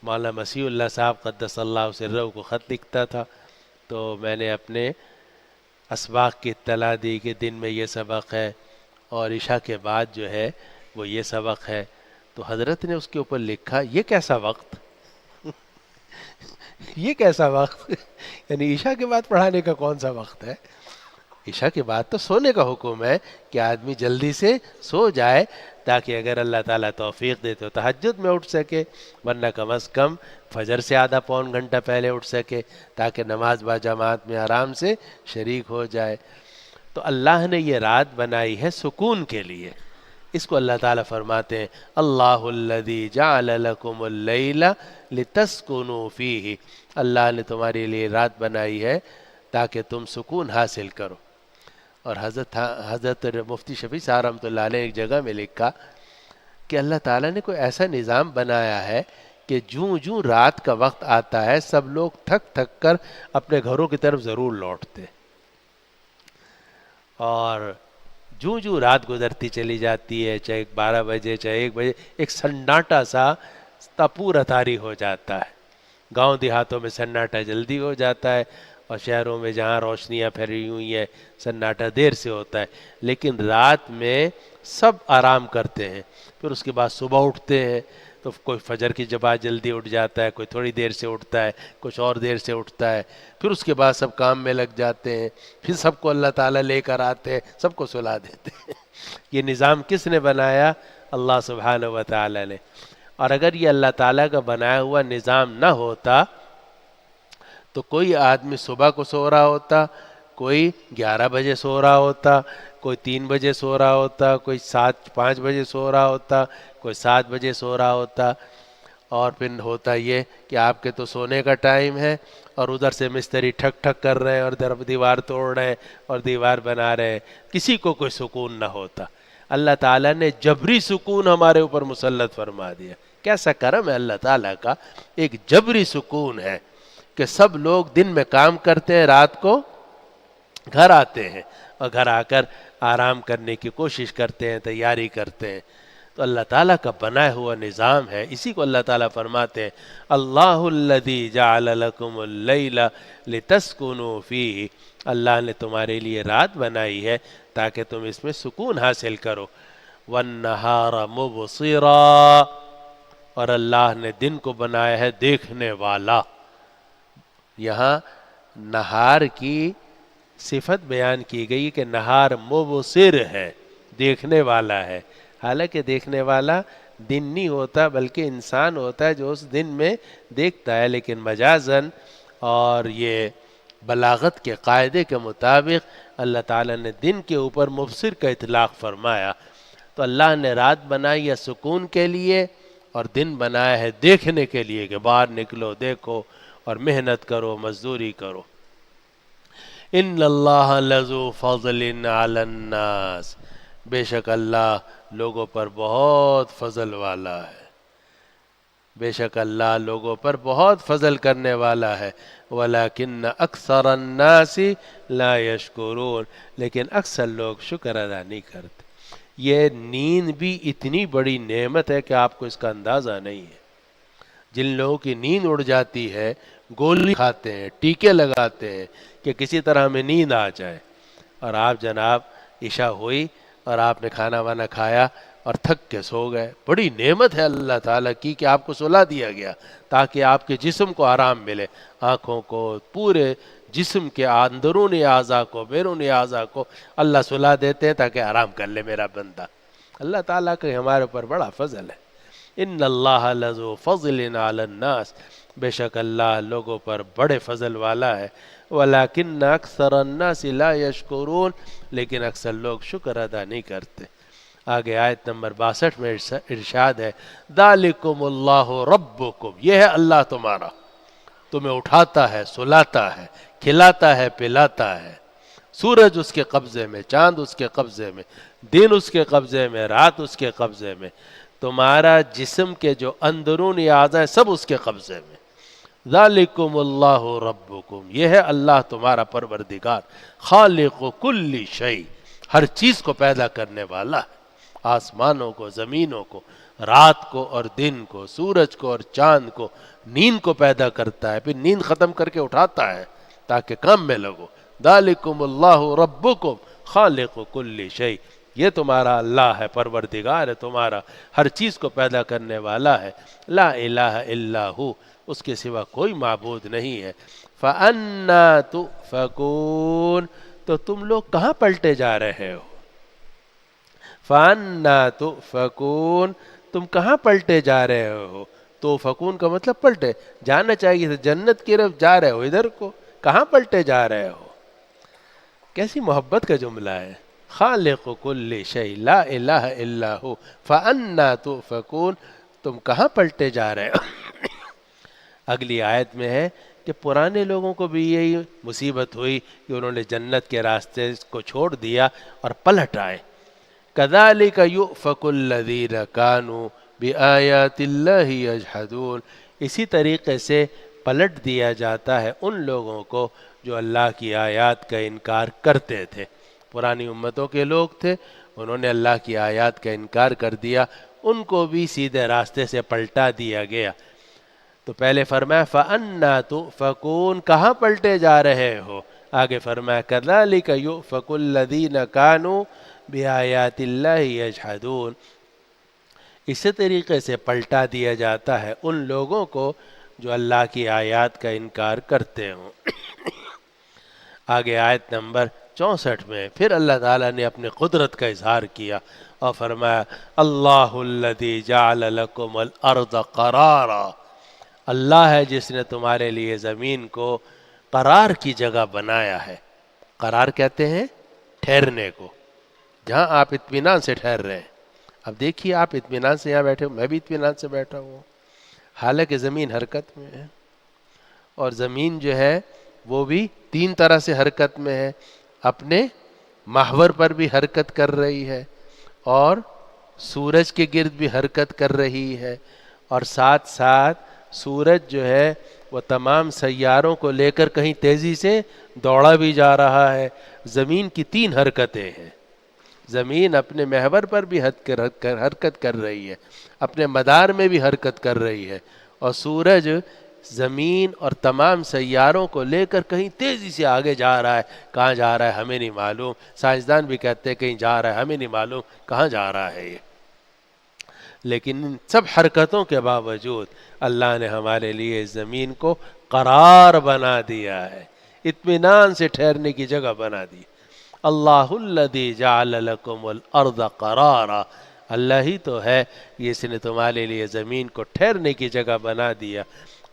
مولانا مسیح اللہ صاحب قدس اللہ سرہ کو خط لکھتا تھا، تو میں نے اپنے اسباق کی اطلاع دی کہ دن میں یہ سبق ہے اور عشاء کے بعد جو ہے وہ یہ سبق ہے۔ تو حضرت نے اس کے اوپر لکھا یہ کیسا وقت یہ کیسا وقت یعنی عشاء کے بعد پڑھانے کا کون سا وقت ہے؟ عشاء کے بعد تو سونے کا حکم ہے کہ آدمی جلدی سے سو جائے تاکہ اگر اللہ تعالیٰ توفیق دے تو تہجد میں اٹھ سکے، ورنہ کم از کم فجر سے آدھا پون گھنٹہ پہلے اٹھ سکے تاکہ نماز با جماعت میں آرام سے شریک ہو جائے۔ تو اللہ نے یہ رات بنائی ہے سکون کے لیے۔ اس کو اللہ تعالیٰ فرماتے ہیں اللہ الذی جعل لکم اللیل لتسکنوا فیہ، اللہ نے تمہارے لیے رات بنائی ہے تاکہ تم سکون حاصل کرو۔ اور حضرت مفتی شفیع صاحب رحمۃ اللہ علیہ نے ایک جگہ میں لکھا کہ اللہ تعالیٰ نے کوئی ایسا نظام بنایا ہے کہ جوں جوں رات کا وقت آتا ہے سب لوگ تھک تھک کر اپنے گھروں کی طرف ضرور لوٹتے، اور جوں جوں رات گزرتی چلی جاتی ہے، چاہے 12 بجے چاہے 1 بجے، ایک سناٹا سا تپور اتاری ہو جاتا ہے۔ گاؤں دیہاتوں میں سناٹا جلدی ہو جاتا ہے اور شہروں میں جہاں روشنیاں پھیلی ہوئی ہیں سناٹا دیر سے ہوتا ہے، لیکن رات میں سب آرام کرتے ہیں۔ پھر اس کے بعد صبح اٹھتے ہیں تو کوئی فجر کی جماعت جلدی اٹھ جاتا ہے، کوئی تھوڑی دیر سے اٹھتا ہے، کچھ اور دیر سے اٹھتا ہے، پھر اس کے بعد سب کام میں لگ جاتے ہیں، پھر سب کو اللہ تعالیٰ لے کر آتے ہیں، سب کو سلا دیتے ہیں۔ یہ نظام کس نے بنایا؟ اللہ سبحانہ و تعالیٰ نے۔ اور اگر یہ اللہ تعالیٰ کا بنایا ہوا نظام نہ ہوتا تو کوئی آدمی صبح کو سو رہا ہوتا، کوئی 11 بجے سو رہا ہوتا، کوئی 3 بجے سو رہا ہوتا، کوئی 5 بجے سو رہا ہوتا، کوئی 7 بجے سو رہا ہوتا، اور پھر ہوتا یہ کہ آپ کے تو سونے کا ٹائم ہے اور ادھر سے مستری ٹھک ٹھک کر رہے ہیں اور ادھر دیوار توڑ رہے ہیں اور دیوار بنا رہے ہیں، کسی کو کوئی سکون نہ ہوتا۔ اللہ تعالیٰ نے جبری سکون ہمارے اوپر مسلط فرما دیا۔ کیسا کرم ہے اللہ تعالیٰ کا، ایک جبری سکون ہے کہ سب لوگ دن میں کام کرتے ہیں، رات کو گھر آتے ہیں اور گھر آ کر آرام کرنے کی کوشش کرتے ہیں، تیاری کرتے ہیں۔ تو اللہ تعالیٰ کا بنایا ہوا نظام ہے، اسی کو اللہ تعالیٰ فرماتے ہیں اللہ الذی جعل لکم اللیل لتسکنوا فیہ، اللہ نے تمہارے لیے رات بنائی ہے تاکہ تم اس میں سکون حاصل کرو، والنہار مبصرا، اور اللہ نے دن کو بنایا ہے دیکھنے والا۔ یہاں نہار کی صفت بیان کی گئی کہ نہار مبصر ہے، دیکھنے والا ہے، حالانکہ دیکھنے والا دن نہیں ہوتا بلکہ انسان ہوتا ہے جو اس دن میں دیکھتا ہے، لیکن مجازن اور یہ بلاغت کے قاعدے کے مطابق اللہ تعالیٰ نے دن کے اوپر مبصر کا اطلاق فرمایا۔ تو اللہ نے رات بنائی ہے سکون کے لیے اور دن بنایا ہے دیکھنے کے لیے کہ باہر نکلو، دیکھو اور محنت کرو، مزدوری کرو۔ ان اللہ لذو فضل علی الناس، بے شک اللہ لوگوں پر بہت فضل والا ہے، بے شک اللہ لوگوں پر بہت فضل کرنے والا ہے، ولیکن اکثر الناس لا یشکرون، لیکن اکثر لوگ شکر ادا نہیں کرتے۔ یہ نیند بھی اتنی بڑی نعمت ہے کہ آپ کو اس کا اندازہ نہیں ہے۔ جن لوگوں کی نیند اڑ جاتی ہے، گولی کھاتے ہیں، ٹیکے لگاتے ہیں کہ کسی طرح ہمیں نیند آ جائے، اور آپ جناب عشاء ہوئی اور آپ نے کھانا وانا کھایا اور تھک کے سو گئے، بڑی نعمت ہے اللہ تعالیٰ کی کہ آپ کو سلا دیا گیا تاکہ آپ کے جسم کو آرام ملے، آنکھوں کو، پورے جسم کے اندرونی اعضاء کو، بیرونی اعضاء کو اللہ سلا دیتے ہیں تاکہ آرام کر لے میرا بندہ۔ اللہ تعالیٰ کا ہمارے اوپر بڑا فضل ہے۔ ان اللہ لذو فضل علی الناس، بے شک اللہ لوگوں پر بڑے فضل والا ہے، ولیکن اکثر الناس لا یشکرون، لیکن اکثر لوگ شکر ادا نہیں کرتے۔ آگے آیت نمبر 62 میں ارشاد ہے، ذالکم اللہ ربکم، یہ ہے اللہ تمہارا، تمہیں اٹھاتا ہے، سلاتا ہے، کھلاتا ہے، پلاتا ہے۔ سورج اس کے قبضے میں، چاند اس کے قبضے میں، دن اس کے قبضے میں، رات اس کے قبضے میں، تمہارا جسم کے جو اندرونی اعضاء سب اس کے قبضے میں۔ ذالکم اللہ ربکم، یہ ہے اللہ تمہارا پروردگار، خالق کل شیء، ہر چیز کو پیدا کرنے والا ہے، آسمانوں کو، زمینوں کو، رات کو اور دن کو، سورج کو اور چاند کو، نیند کو پیدا کرتا ہے، پھر نیند ختم کر کے اٹھاتا ہے تاکہ کام میں لگو۔ ذالکم اللہ ربکم خالق کل شیء، یہ تمہارا اللہ ہے، پروردگار ہے تمہارا، ہر چیز کو پیدا کرنے والا ہے، لا الہ الا ہو، اس کے سوا کوئی معبود نہیں ہے۔ فَأَنَّا تُؤْفَكُونَ، تو تم لوگ کہاں پلٹے جا رہے ہو؟ فَأَنَّا تُؤْفَكُونَ، تم کہاں پلٹے جا رہے ہو؟ تو فکون کا مطلب پلٹے، جانا چاہیے تھا جنت کی طرف، جا رہے ہو ادھر کو، کہاں پلٹے جا رہے ہو؟ کیسی محبت کا جملہ ہے، خالق کل شیء لا الہ الا ہو فانا تؤفکون، تم کہاں پلٹے جا رہے ہو؟ اگلی آیت میں ہے کہ پرانے لوگوں کو بھی یہی مصیبت ہوئی کہ انہوں نے جنت کے راستے کو چھوڑ دیا اور پلٹ آئے۔ کذالک یؤفک الذین کانوا بآیات اللہ یجحدون، اسی طریقے سے پلٹ دیا جاتا ہے ان لوگوں کو جو اللہ کی آیات کا انکار کرتے تھے۔ پرانی امتوں کے لوگ تھے، انہوں نے اللہ کی آیات کا انکار کر دیا، ان کو بھی سیدھے راستے سے پلٹا دیا گیا۔ تو پہلے فرمایا فَأَنَّا تُؤْفَكُونَ، کہاں پلٹے جا رہے ہو؟ آگے فرمایا كَذَلِكَ يُؤْفَكُ الَّذِينَ كَانُوا بِآيَاتِ اللَّهِ يَجْحَدُونَ، اسی طریقے سے پلٹا دیا جاتا ہے ان لوگوں کو جو اللہ کی آیات کا انکار کرتے ہوں۔ آگے آیت نمبر 64 میں پھر اللہ تعالیٰ نے اپنے قدرت کا اظہار کیا اور فرمایا اللہ الذی جعل لکم الارض قرارا، اللہ ہے جس نے تمہارے لیے زمین کو قرار کی جگہ بنایا ہے۔ قرار کہتے ہیں ٹھہرنے کو، جہاں آپ اطمینان سے ٹھہر رہے ہیں۔ اب دیکھیے آپ اطمینان سے یہاں بیٹھے ہو، میں بھی اطمینان سے بیٹھا ہوں، حالانکہ زمین حرکت میں ہے، اور زمین جو ہے وہ بھی تین طرح سے حرکت میں ہے، اپنے محور پر بھی حرکت کر رہی ہے، اور سورج کے گرد بھی حرکت کر رہی ہے، اور ساتھ ساتھ سورج جو ہے وہ تمام سیاروں کو لے کر کہیں تیزی سے دوڑا بھی جا رہا ہے۔ زمین کی تین حرکتیں ہیں، زمین اپنے محور پر بھی حرکت کر رہی ہے، اپنے مدار میں بھی حرکت کر رہی ہے، اور سورج زمین اور تمام سیاروں کو لے کر کہیں تیزی سے آگے جا رہا ہے۔ کہاں جا رہا ہے ہمیں نہیں معلوم، سائنسدان بھی کہتے ہیں کہیں جا رہا ہے، ہمیں نہیں معلوم کہاں جا رہا ہے یہ۔ لیکن ان سب حرکتوں کے باوجود اللہ نے ہمارے لیے زمین کو قرار بنا دیا ہے، اطمینان سے ٹھہرنے کی جگہ بنا دی۔ اللہ الذی جعل لکم الارض قرارا، اللہ ہی تو ہے جس نے تمہارے لیے زمین کو ٹھہرنے کی جگہ بنا دیا۔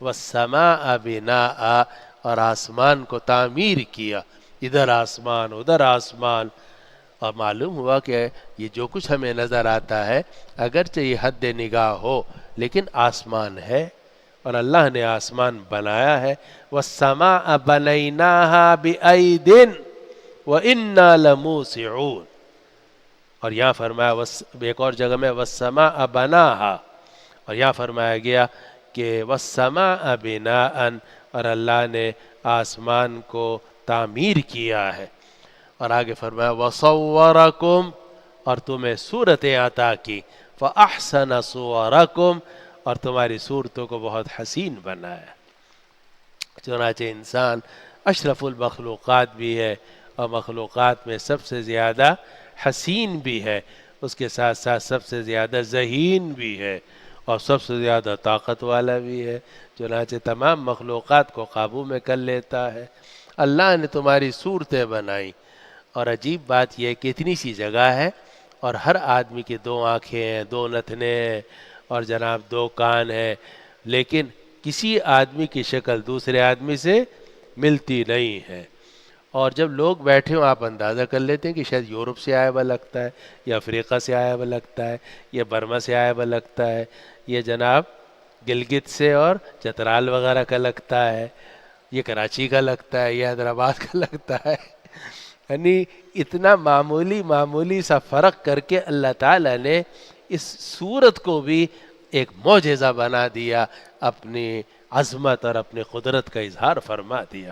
والسماء بناء، اور آسمان کو تعمیر کیا، ادھر آسمان ادھر آسمان، اور معلوم ہوا کہ یہ جو کچھ ہمیں نظر آتا ہے اگرچہ یہ حد نگاہ ہو لیکن آسمان ہے، اور اللہ نے آسمان بنایا ہے. والسماء بنیناہا بأید وإنا لموسعون. اور یہاں فرمایا ایک اور جگہ میں والسماء بناہا، اور یہاں فرمایا گیا کہ والسماء بناءً، اور اللہ نے آسمان کو تعمیر کیا ہے. اور آگے فرمایا وصورکم، اور تمہیں صورتیں عطا کی، فاحسن صورکم، اور تمہاری صورتوں کو بہت حسین بنایا. چنانچہ انسان اشرف المخلوقات بھی ہے اور مخلوقات میں سب سے زیادہ حسین بھی ہے، اس کے ساتھ ساتھ سب سے زیادہ ذہین بھی ہے اور سب سے زیادہ طاقت والا بھی ہے. چنانچہ تمام مخلوقات کو قابو میں کر لیتا ہے. اللہ نے تمہاری صورتیں بنائی، اور عجیب بات یہ ہے کہ اتنی سی جگہ ہے اور ہر آدمی کی 2 آنکھیں ہیں، 2 نتنے ہیں اور جناب 2 کان ہیں، لیکن کسی آدمی کی شکل دوسرے آدمی سے ملتی نہیں ہے. اور جب لوگ بیٹھے ہوں آپ اندازہ کر لیتے ہیں کہ شاید یورپ سے آیا ہوا لگتا ہے، یا افریقہ سے آیا ہوا لگتا ہے، یا برما سے آیا ہوا لگتا ہے، یہ جناب گلگت سے اور چترال وغیرہ کا لگتا ہے، یہ کراچی کا لگتا ہے، یہ حیدرآباد کا لگتا ہے. یعنی اتنا معمولی سا فرق کر کے اللہ تعالیٰ نے اس صورت کو بھی ایک معجزہ بنا دیا، اپنی عظمت اور اپنی قدرت کا اظہار فرما دیا.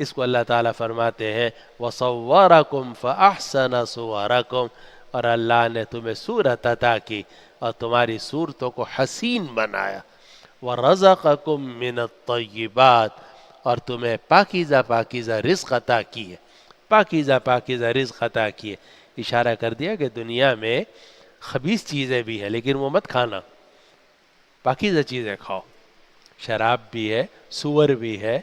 اس کو اللہ تعالیٰ فرماتے ہیں وَصَوَّرَكُمْ فَأَحْسَنَ صُوَرَكُمْ، اور اللہ نے تمہیں صورت عطا کی اور تمہاری صورتوں کو حسین بنایا. وَرَزَقَكُمْ مِنَ الطَّيِّبَاتِ، اور تمہیں پاکیزہ رزق عطا کی ہے، پاکیزہ رزق عطا کی ہے. اشارہ کر دیا کہ دنیا میں خبیث چیزیں بھی ہیں لیکن وہ مت کھانا، پاکیزہ چیزیں کھاؤ. شراب بھی ہے، سور بھی ہے،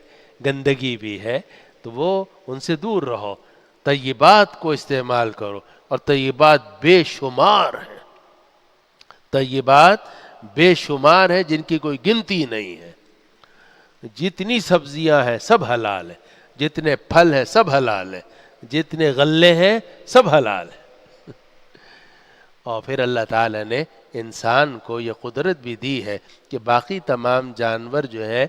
گندگی بھی ہے، تو وہ ان سے دور رہو. طیبات کو استعمال کرو، اور طیبات بے شمار ہیں، طیبات بے شمار ہیں جن کی کوئی گنتی نہیں ہے. جتنی سبزیاں ہیں سب حلال ہیں، جتنے پھل ہیں سب حلال ہیں، جتنے غلے ہیں سب حلال ہیں. اور پھر اللہ تعالیٰ نے انسان کو یہ قدرت بھی دی ہے کہ باقی تمام جانور جو ہے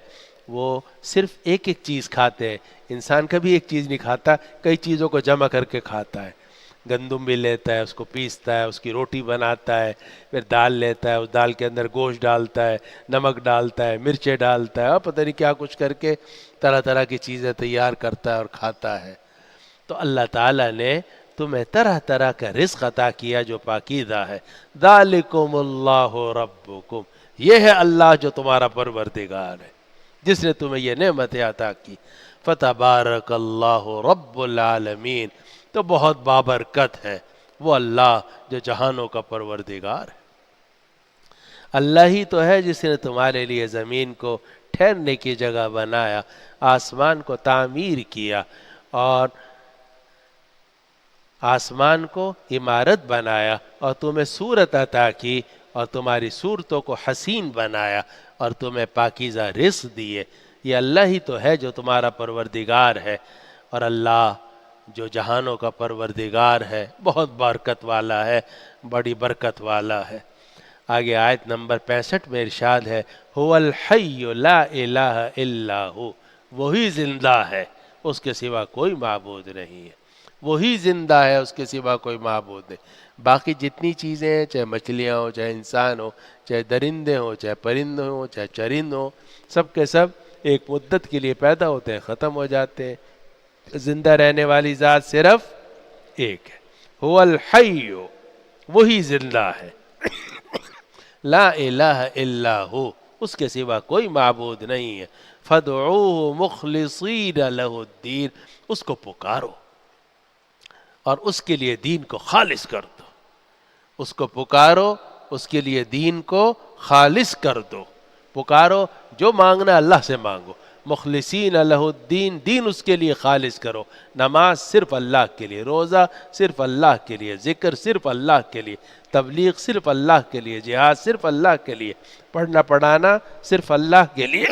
وہ صرف ایک چیز کھاتے ہیں، انسان کبھی ایک چیز نہیں کھاتا، کئی چیزوں کو جمع کر کے کھاتا ہے. گندم بھی لیتا ہے، اس کو پیستا ہے، اس کی روٹی بناتا ہے، پھر دال لیتا ہے، اس دال کے اندر گوشت ڈالتا ہے، نمک ڈالتا ہے، مرچیں ڈالتا ہے، اور پتہ نہیں کیا کچھ کر کے طرح طرح کی چیزیں تیار کرتا ہے اور کھاتا ہے. تو اللہ تعالیٰ نے تمہیں طرح طرح کا رزق عطا کیا جو پاکیزہ ہے. ذالکم اللہ ربکم، یہ ہے اللہ جو تمہارا پروردگار ہے، جس نے تمہیں یہ نعمت عطا کی. فتبارک اللہ رب العالمین، تو بہت بابرکت ہے وہ اللہ جو جہانوں کا پروردگار ہے. اللہ ہی تو ہے جس نے تمہارے لیے زمین کو ٹھہرنے کی جگہ بنایا، آسمان کو تعمیر کیا، اور آسمان کو عمارت بنایا، اور تمہیں صورت عطا کی، اور تمہاری صورتوں کو حسین بنایا، اور تمہیں پاکیزہ رزق دیے. یہ اللہ ہی تو ہے جو تمہارا پروردگار ہے، اور اللہ جو جہانوں کا پروردگار ہے بہت برکت والا ہے، بڑی برکت والا ہے. آگے آیت نمبر 65 میں ارشاد ہے هو الحی لا الہ الا ہو، وہی زندہ ہے، اس کے سوا کوئی معبود نہیں ہے. وہی زندہ ہے، اس کے سوا کوئی معبود نہیں. باقی جتنی چیزیں ہیں، چاہے مچھلیاں ہوں، چاہے انسان ہو، چاہے درندے ہوں، چاہے پرندے ہوں، چاہے چرند ہوں، سب کے سب ایک مدت کے لیے پیدا ہوتے ہیں، ختم ہو جاتے ہیں. زندہ رہنے والی ذات صرف ایک ہے. هو الحی، وہی زندہ ہے، لا الہ الا ہو، اس کے سوا کوئی معبود نہیں ہے. فادعوہ مخلصین لہ الدین، اس کو پکارو اور اس کے لیے دین کو خالص کر دو. اس کو پکارو، اس کے لیے دین کو خالص کر دو. پکارو، جو مانگنا اللہ سے مانگو. مخلصین لہ الدین، دین اس کے لیے خالص کرو. نماز صرف اللہ کے لیے، روزہ صرف اللہ کے لیے، ذکر صرف اللہ کے لیے، تبلیغ صرف اللہ کے لیے، جہاد صرف اللہ کے لیے، پڑھنا پڑھانا صرف اللہ کے لیے،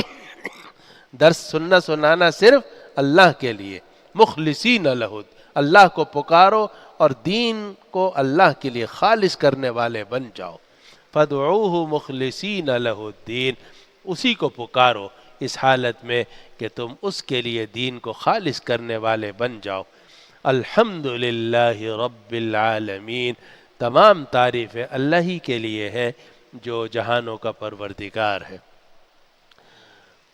درس سننا سنانا صرف اللہ کے لیے. مخلصین لہ الدین، اللہ کو پکارو اور دین کو اللہ کے لیے خالص کرنے والے بن جاؤ. فادعوہ مخلصین لہ الدین، اسی کو پکارو اس حالت میں کہ تم اس کے لیے دین کو خالص کرنے والے بن جاؤ۔ الحمد للہ رب العالمین، تمام تعریفیں اللہ ہی کے لیے ہے جو جہانوں کا پروردگار ہے۔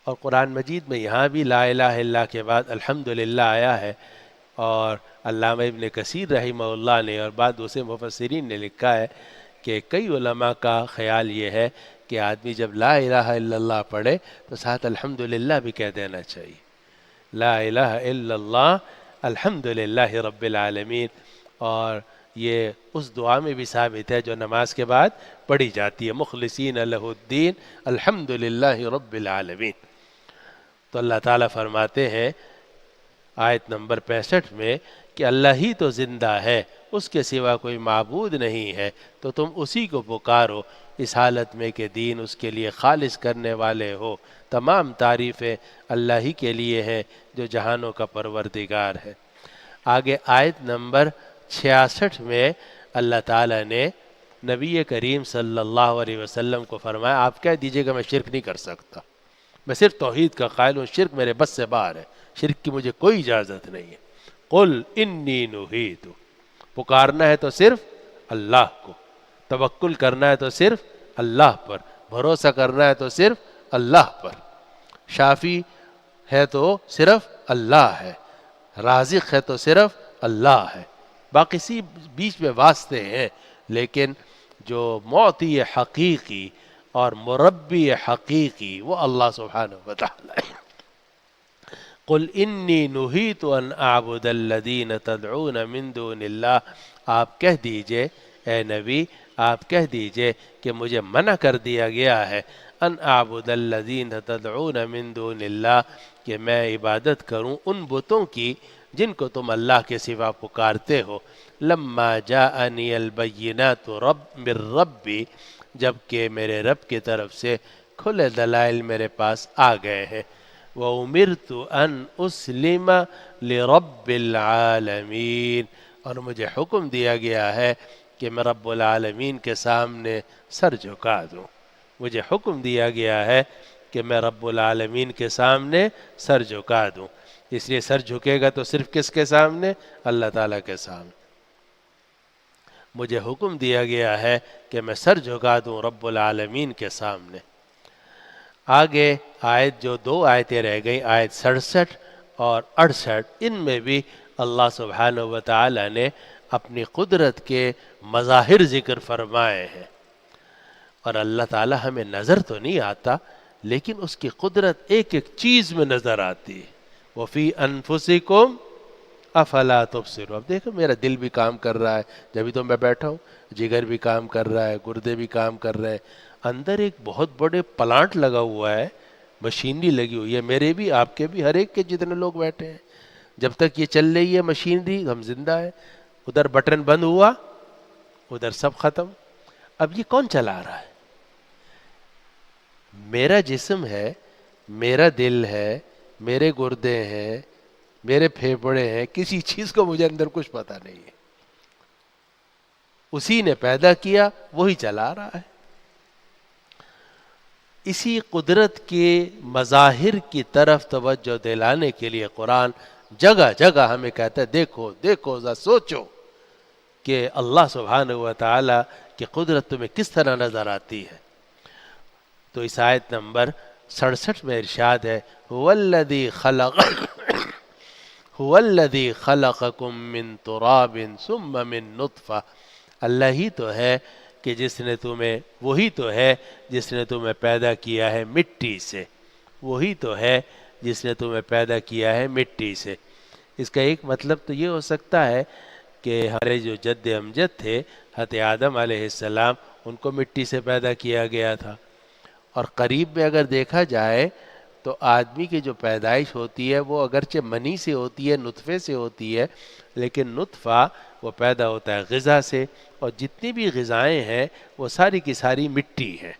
اور قرآن مجید میں یہاں بھی لا الہ الا اللہ کے بعد الحمد للہ آیا ہے، اور علامہ ابن کثیر رحمہ اللہ نے اور بعد دوسرے مفسرین نے لکھا ہے کہ کئی علماء کا خیال یہ ہے کہ آدمی جب لا الہ الا اللہ پڑھے تو ساتھ الحمد للہ بھی کہہ دینا چاہیے۔ لا الہ الا اللہ الحمد للہ رب العالمین، اور یہ اس دعا میں بھی ثابت ہے جو نماز کے بعد پڑھی جاتی ہے، مخلصین لہ الدین الحمد للہ رب العالمین۔ تو اللہ تعالیٰ فرماتے ہیں آیت نمبر 65 میں کہ اللہ ہی تو زندہ ہے، اس کے سوا کوئی معبود نہیں ہے، تو تم اسی کو پکارو اس حالت میں کہ دین اس کے لیے خالص کرنے والے ہو۔ تمام تعریفیں اللہ ہی کے لیے ہیں جو جہانوں کا پروردگار ہے۔ آگے آیت نمبر 66 میں اللہ تعالیٰ نے نبی کریم صلی اللہ علیہ وسلم کو فرمایا آپ کہہ دیجئے کہ میں شرک نہیں کر سکتا، میں صرف توحید کا قائل ہوں، شرک میرے بس سے باہر ہے، شرک کی مجھے کوئی اجازت نہیں ہے۔ قل انی نہیت، پکارنا ہے تو صرف اللہ کو، توکل کرنا ہے تو صرف اللہ پر، بھروسہ کرنا ہے تو صرف اللہ پر، شافی ہے تو صرف اللہ ہے، رازق ہے تو صرف اللہ ہے، باقی سی بیچ میں واسطے ہیں، لیکن جو معطی حقیقی اور مربی حقیقی وہ اللہ سبحانہ وتعالی ہے۔ قل انی نہیت ان اعبد الذین تدعون من دون اللہ، آپ کہہ دیجئے اے نبی، آپ کہہ دیجئے کہ مجھے منع کر دیا گیا ہے ان اعبد الذین تدعون من دون اللہ، کہ میں عبادت کروں ان بتوں کی جن کو تم اللہ کے سوا پکارتے ہو۔ لما جاءنی البینات من ربی، جبکہ میرے رب کی طرف سے کھلے دلائل میرے پاس آ گئے ہیں۔ وَأُمِرْتُ أَنْ أُسْلِمَ لِرَبِّ الْعَالَمِينَ، اور مجھے حکم دیا گیا ہے کہ میں رب العالمین کے سامنے سر جھکا دوں، مجھے حکم دیا گیا ہے کہ میں رب العالمین کے سامنے سر جھکا دوں۔ اس لیے سر جھکے گا تو صرف کس کے سامنے؟ اللہ تعالیٰ کے سامنے۔ مجھے حکم دیا گیا ہے کہ میں سر جھکا دوں رب العالمین کے سامنے۔ آگے آیت جو دو آیتیں رہ گئیں، آیت 67 اور 68، ان میں بھی اللہ سبحانہ وتعالی نے اپنی قدرت کے مظاہر ذکر فرمائے ہیں، اور اللہ تعالی ہمیں نظر تو نہیں آتا لیکن اس کی قدرت ایک ایک چیز میں نظر آتی ہے۔ وَفِي أَنفُسِكُمْ افلا تبصرون، اب دیکھو میرا دل بھی کام کر رہا ہے جبھی تو میں بیٹھا ہوں، جگر بھی کام کر رہا ہے، گردے بھی کام کر رہے ہیں، اندر ایک بہت بڑے پلانٹ لگا ہوا ہے، مشینری لگی ہوئی ہے، میرے بھی آپ کے بھی ہر ایک کے جتنے لوگ بیٹھے ہیں، جب تک یہ چل رہی ہے مشینری ہم زندہ ہیں۔ ادھر بٹن بند ہوا ادھر سب ختم۔ اب یہ کون چلا رہا ہے؟ میرا جسم ہے، میرا دل ہے، میرے گردے ہیں، میرے پھیپھڑے ہیں، کسی چیز کو مجھے اندر کچھ پتہ نہیں ہے، اسی نے پیدا کیا وہی چلا رہا ہے۔ اسی قدرت کے مظاہر کی طرف توجہ دلانے کے لیے قرآن جگہ جگہ ہمیں کہتا ہے دیکھو دیکھو، ذرا سوچو کہ اللہ سبحانہ و تعالی کی قدرت تمہیں کس طرح نظر آتی ہے۔ تو اس آیت نمبر 67 میں ارشاد ہے هو الذی خلقکم من تراب ثم من نطفہ، اللہ ہی تو ہے کہ جس نے تمہیں، وہی تو ہے جس نے تمہیں پیدا کیا ہے مٹی سے، وہی تو ہے جس نے تمہیں پیدا کیا ہے مٹی سے۔ اس کا ایک مطلب تو یہ ہو سکتا ہے کہ ہمارے جو جد امجد تھے حضرت آدم علیہ السلام، ان کو مٹی سے پیدا کیا گیا تھا، اور قریب میں اگر دیکھا جائے تو آدمی کی جو پیدائش ہوتی ہے وہ اگرچہ منی سے ہوتی ہے، نطفے سے ہوتی ہے، لیکن نطفہ وہ پیدا ہوتا ہے غذا سے، اور جتنی بھی غذائیں ہیں وہ ساری کی ساری مٹی ہیں۔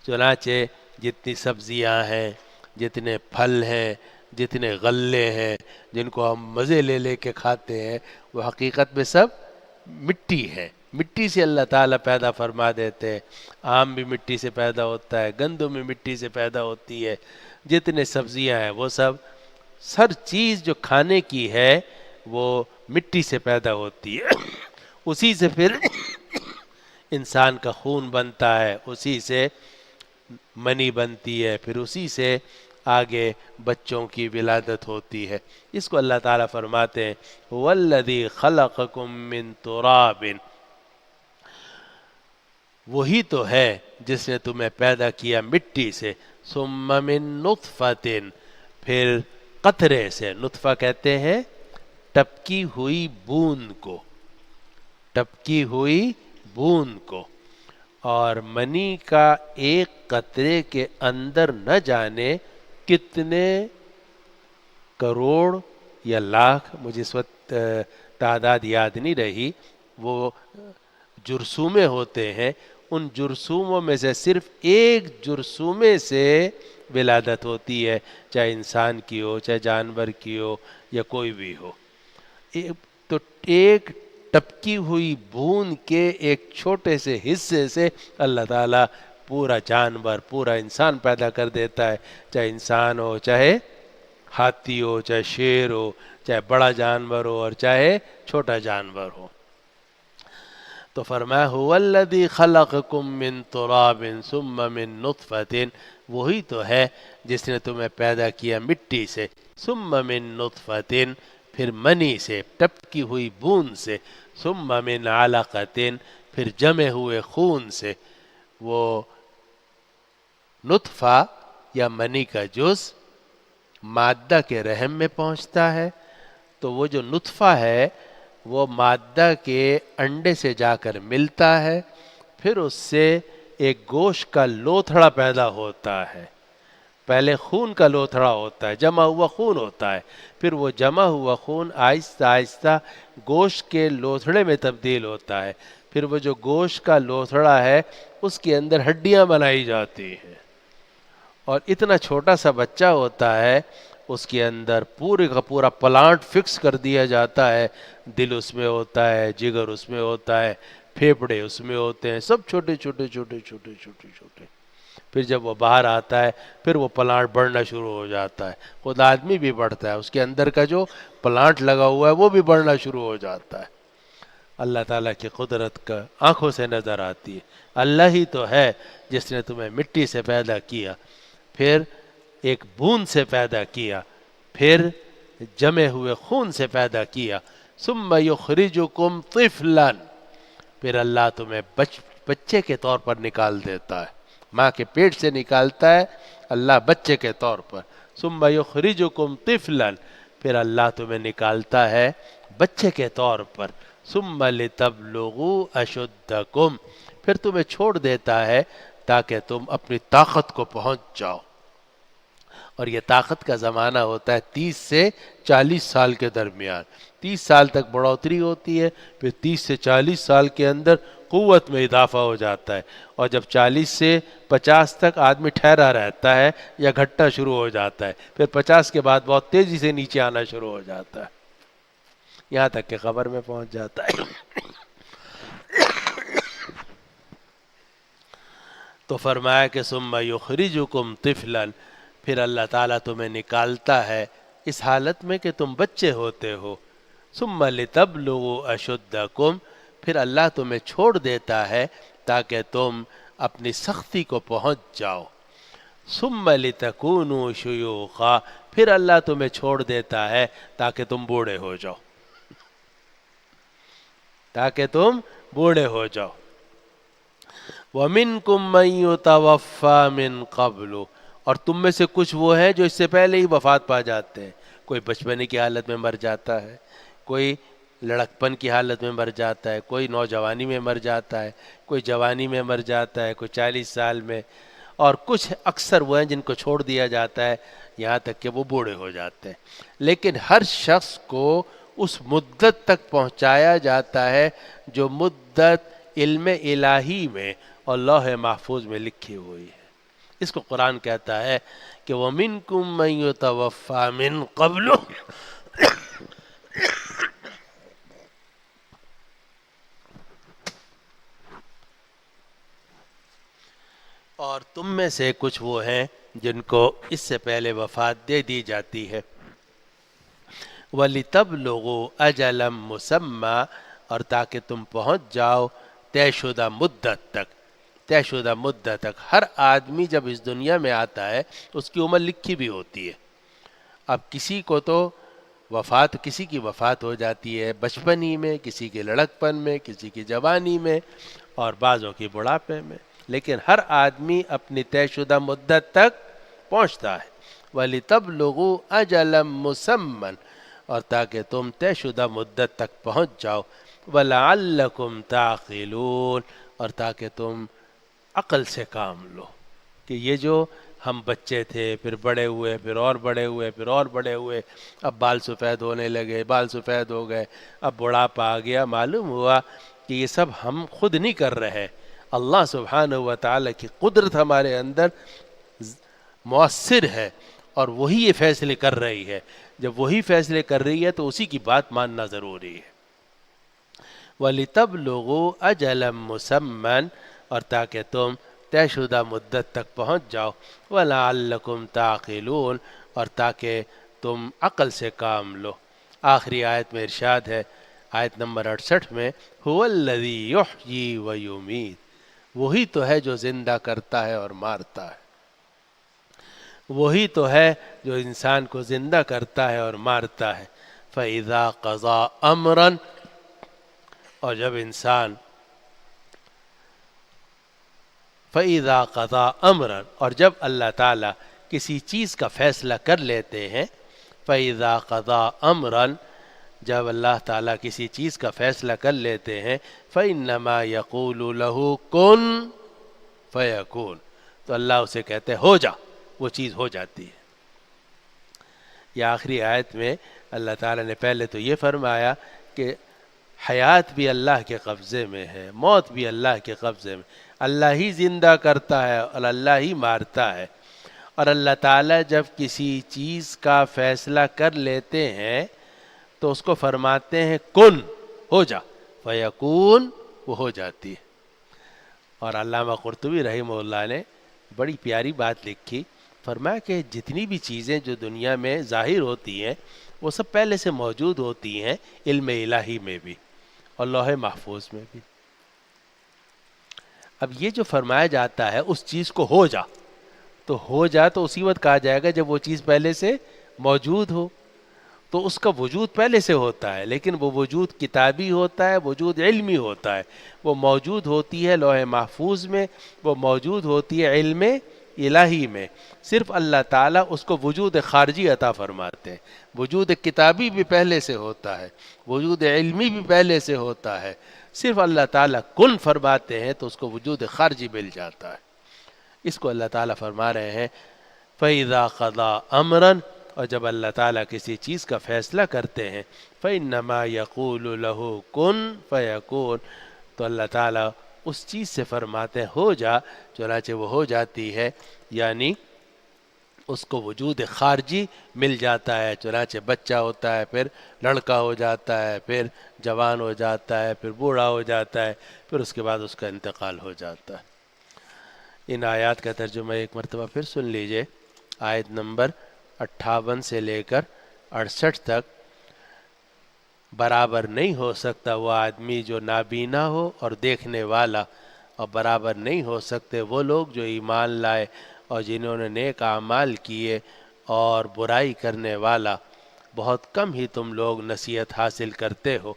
چنانچہ جتنی سبزیاں ہیں، جتنے پھل ہیں، جتنے غلے ہیں جن کو ہم مزے لے لے کے کھاتے ہیں، وہ حقیقت میں سب مٹی ہے، مٹی سے اللہ تعالیٰ پیدا فرما دیتے ہیں. آم بھی مٹی سے پیدا ہوتا ہے، گندم بھی مٹی سے پیدا ہوتی ہے، جتنے سبزیاں ہیں وہ سب، ہر چیز جو کھانے کی ہے وہ مٹی سے پیدا ہوتی ہے. اسی سے پھر انسان کا خون بنتا ہے، اسی سے منی بنتی ہے، پھر اسی سے آگے بچوں کی ولادت ہوتی ہے. اس کو اللہ تعالیٰ فرماتے ہیں والذی خلقکم من تراب، وہی تو ہے جس نے تمہیں پیدا کیا مٹی سے، ثم من نطفۃ، پھر قطرے سے، نطفہ کہتے ہیں ٹپکی ہوئی بوند کو، ٹپکی ہوئی بوند کو. اور منی کا ایک قطرے کے اندر نہ جانے کتنے کروڑ یا لاکھ، مجھے اس وقت تعداد یاد نہیں رہی، وہ جرثومے ہوتے ہیں. ان جرثوموں میں سے صرف ایک جرثومے سے ولادت ہوتی ہے، چاہے انسان کی ہو، چاہے جانور کی ہو، یا کوئی بھی ہو. تو ایک ٹپکی ہوئی بوند کے ایک چھوٹے سے حصے سے اللہ تعالیٰ پورا جانور، پورا انسان پیدا کر دیتا ہے، چاہے انسان ہو، چاہے ہاتھی ہو، چاہے شیر ہو، چاہے بڑا جانور ہو اور چاہے چھوٹا جانور ہو. تو فرمایا هو الذی خلقکم من تراب ثم من نطفۃ، وہی تو ہے جس نے تمہیں پیدا کیا مٹی سے، ثم من نطفۃ، پھر منی سے، ٹپکی ہوئی بوند سے، ثم من علقۃ، پھر جمے ہوئے خون سے. وہ نطفہ یا منی کا جز مادہ کے رحم میں پہنچتا ہے، تو وہ جو نطفہ ہے وہ مادہ کے انڈے سے جا کر ملتا ہے، پھر اس سے ایک گوشت کا لوتھڑا پیدا ہوتا ہے. پہلے خون کا لوتھڑا ہوتا ہے، جمع ہوا خون ہوتا ہے، پھر وہ جمع ہوا خون آہستہ آہستہ گوشت کے لوتھڑے میں تبدیل ہوتا ہے. پھر وہ جو گوشت کا لوتھڑا ہے اس کے اندر ہڈیاں بنائی جاتی ہیں، اور اتنا چھوٹا سا بچہ ہوتا ہے، اس کے اندر پورے کا پورا پلانٹ فکس کر دیا جاتا ہے. دل اس میں ہوتا ہے، جگر اس میں ہوتا ہے، پھیپھڑے اس میں ہوتے ہیں، سب چھوٹے چھوٹے چھوٹے چھوٹے چھوٹے چھوٹے. پھر جب وہ باہر آتا ہے پھر وہ پلانٹ بڑھنا شروع ہو جاتا ہے. خود آدمی بھی بڑھتا ہے، اس کے اندر کا جو پلانٹ لگا ہوا ہے وہ بھی بڑھنا شروع ہو جاتا ہے. اللہ تعالیٰ کی قدرت کا آنکھوں سے نظر آتی ہے. اللہ ہی تو ہے جس نے تمہیں مٹی سے پیدا کیا، پھر ایک بوند سے پیدا کیا، پھر جمے ہوئے خون سے پیدا کیا، ثم یخرجکم طفلا، پھر اللہ تمہیں بچے کے طور پر نکال دیتا ہے، ماں کے پیٹ سے نکالتا ہے اللہ بچے کے طور پر. ثم یخرجکم طفلا، پھر اللہ تمہیں نکالتا ہے بچے کے طور پر. ثم لتبلغوا اشدکم، پھر تمہیں چھوڑ دیتا ہے تاکہ تم اپنی طاقت کو پہنچ جاؤ. اور یہ طاقت کا زمانہ ہوتا ہے 30 سے 40 سال کے درمیان. 30 سال تک بڑھوتری ہوتی ہے، پھر 30 سے 40 سال کے اندر قوت میں اضافہ ہو جاتا ہے، اور جب 40 سے 50 تک آدمی ٹھہرا رہتا ہے یا گھٹنا شروع ہو جاتا ہے، پھر 50 کے بعد بہت تیزی سے نیچے آنا شروع ہو جاتا ہے، یہاں تک کہ قبر میں پہنچ جاتا ہے. تو فرمایا کہ ثم یخرجکم طفلا، پھر اللہ تعالیٰ تمہیں نکالتا ہے اس حالت میں کہ تم بچے ہوتے ہو. ثم لتبلغوا اشدکم، پھر اللہ تمہیں چھوڑ دیتا ہے تاکہ تم اپنی سختی کو پہنچ جاؤ. ثم لتکونوا شیوخا، پھر اللہ تمہیں چھوڑ دیتا ہے تاکہ تم بوڑھے ہو جاؤ، تاکہ تم بوڑھے ہو جاؤ. وَمِنْكُمْ مَنْ يُتَوَفَّى مِنْ قَبْلُ، اور تم میں سے کچھ وہ ہیں جو اس سے پہلے ہی وفات پا جاتے ہیں. کوئی بچپنے کی حالت میں مر جاتا ہے، کوئی لڑکپن کی حالت میں مر جاتا ہے، کوئی نوجوانی میں مر جاتا ہے، کوئی جوانی میں مر جاتا ہے، کوئی 40 سال میں، اور کچھ اکثر وہ ہیں جن کو چھوڑ دیا جاتا ہے یہاں تک کہ وہ بوڑھے ہو جاتے ہیں. لیکن ہر شخص کو اس مدت تک پہنچایا جاتا ہے جو مدت علم الہی میں اور لوح محفوظ میں لکھی ہوئی ہے. اس کو قرآن کہتا ہے کہ وَمِنْكُمْ مَنْ يُتَوَفَّى مِنْ قَبْلُ، اور تم میں سے کچھ وہ ہیں جن کو اس سے پہلے وفات دے دی جاتی ہے۔ وَلِتَبْلُغُوا أَجَلًا مُّسَمًّى، اور تاکہ تم پہنچ جاؤ طے شدہ مدت تک۔ طے شدہ مدت تک ہر آدمی جب اس دنیا میں آتا ہے اس کی عمر لکھی بھی ہوتی ہے۔ اب کسی کو تو کسی کی وفات ہو جاتی ہے بچپن ہی میں، کسی کے لڑکپن میں، کسی کی جوانی میں، اور بعضوں کی بڑھاپے میں، لیکن ہر آدمی اپنی طے شدہ مدت تک پہنچتا ہے۔ وَلِتَبْلُغُوا أَجَلًا مُّسَمًّى، اور تاکہ تم طے شدہ مدت تک پہنچ جاؤ۔ وَلَعَلَّكُمْ تَعْقِلُونَ، اور تاکہ تم عقل سے کام لو، کہ یہ جو ہم بچے تھے، پھر بڑے ہوئے، پھر اور بڑے ہوئے، پھر اور بڑے ہوئے، اب بال سفید ہونے لگے، بال سفید ہو گئے، اب بڑھاپا آ گیا، معلوم ہوا کہ یہ سب ہم خود نہیں کر رہے، اللہ سبحانہ و تعالیٰ کی قدرت ہمارے اندر مؤثر ہے، اور وہی یہ فیصلے کر رہی ہے۔ جب وہی فیصلے کر رہی ہے تو اسی کی بات ماننا ضروری ہے۔ وَلِتَبْلُغُوا أَجَلًا مُّسَمًّى، اور تاکہ تم طے شدہ مدت تک پہنچ جاؤ۔ وَلَعَلَّكُمْ تَعْقِلُونَ، اور تاکہ تم عقل سے کام لو۔ آخری آیت میں ارشاد ہے، آیت نمبر 68 میں، هُوَ الَّذِي يُحْيِي وَيُمِيتُ، وہی تو ہے جو زندہ کرتا ہے اور مارتا ہے۔ وہی تو ہے جو انسان کو زندہ کرتا ہے اور مارتا ہے۔ فَإِذَا قَضَى أَمْرًا، اور جب انسان فَإِذَا قَضَى أَمْرًا، اور جب اللہ تعالیٰ کسی چیز کا فیصلہ کر لیتے ہیں، فَإِذَا قَضَى أَمْرًا، جب اللہ تعالیٰ کسی چیز کا فیصلہ کر لیتے ہیں، فَإِنَّمَا يَقُولُ لَهُ كُن فَيَكُونُ، تو اللہ اسے کہتے ہیں ہو جا، وہ چیز ہو جاتی ہے۔ یہ آخری آیت میں اللہ تعالیٰ نے پہلے تو یہ فرمایا کہ حیات بھی اللہ کے قبضے میں ہے، موت بھی اللہ کے قبضے میں، اللہ ہی زندہ کرتا ہے اور اللہ ہی مارتا ہے۔ اور اللہ تعالیٰ جب کسی چیز کا فیصلہ کر لیتے ہیں تو اس کو فرماتے ہیں کن، ہو جا، فیکون، وہ ہو جاتی ہے۔ اور علامہ قرطبی رحمہ اللہ نے بڑی پیاری بات لکھی، فرمایا کہ جتنی بھی چیزیں جو دنیا میں ظاہر ہوتی ہیں وہ سب پہلے سے موجود ہوتی ہیں علم الہی میں بھی اور لوح محفوظ میں بھی۔ اب یہ جو فرمایا جاتا ہے اس چیز کو ہو جا، تو ہو جا تو اسی وقت کہا جائے گا جب وہ چیز پہلے سے موجود ہو، تو اس کا وجود پہلے سے ہوتا ہے، لیکن وہ وجود کتابی ہوتا ہے، وجود علمی ہوتا ہے۔ وہ موجود ہوتی ہے لوح محفوظ میں، وہ موجود ہوتی ہے علم الہی میں، صرف اللہ تعالیٰ اس کو وجود خارجی عطا فرماتے ہیں۔ وجود کتابی بھی پہلے سے ہوتا ہے، وجود علمی بھی پہلے سے ہوتا ہے، صرف اللہ تعالیٰ کن فرماتے ہیں تو اس کو وجود خارجی مل جاتا ہے۔ اس کو اللہ تعالیٰ فرما رہے ہیں فَإِذَا قَضَى أَمْرًا، اور جب اللہ تعالیٰ کسی چیز کا فیصلہ کرتے ہیں، فَإِنَّمَا يَقُولُ لَهُ كُن فَيَكُونُ، تو اللہ تعالیٰ اس چیز سے فرماتے ہیں ہو جا، چنانچہ وہ ہو جاتی ہے، یعنی اس کو وجود خارجی مل جاتا ہے۔ چنانچہ بچہ ہوتا ہے، پھر لڑکا ہو جاتا ہے، پھر جوان ہو جاتا ہے، پھر بوڑھا ہو جاتا ہے، پھر اس کے بعد اس کا انتقال ہو جاتا ہے۔ ان آیات کا ترجمہ ایک مرتبہ پھر سن لیجئے، آیت نمبر 58 سے لے کر 68 تک۔ برابر نہیں ہو سکتا وہ آدمی جو نابینا ہو اور دیکھنے والا، اور برابر نہیں ہو سکتے وہ لوگ جو ایمان لائے اور جنہوں نے نیک اعمال کیے، اور برائی کرنے والا، بہت کم ہی تم لوگ نصیحت حاصل کرتے ہو۔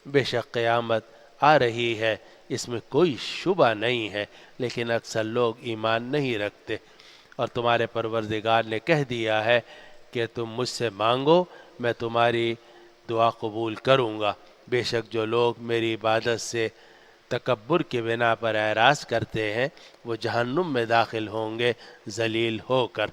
بے شک قیامت آ رہی ہے، اس میں کوئی شبہ نہیں ہے، لیکن اکثر لوگ ایمان نہیں رکھتے۔ اور تمہارے پروردگار نے کہہ دیا ہے کہ تم مجھ سے مانگو، میں تمہاری دعا قبول کروں گا۔ بے شک جو لوگ میری عبادت سے تکبر کی بنا پر اعراض کرتے ہیں وہ جہنم میں داخل ہوں گے ذلیل ہو کر۔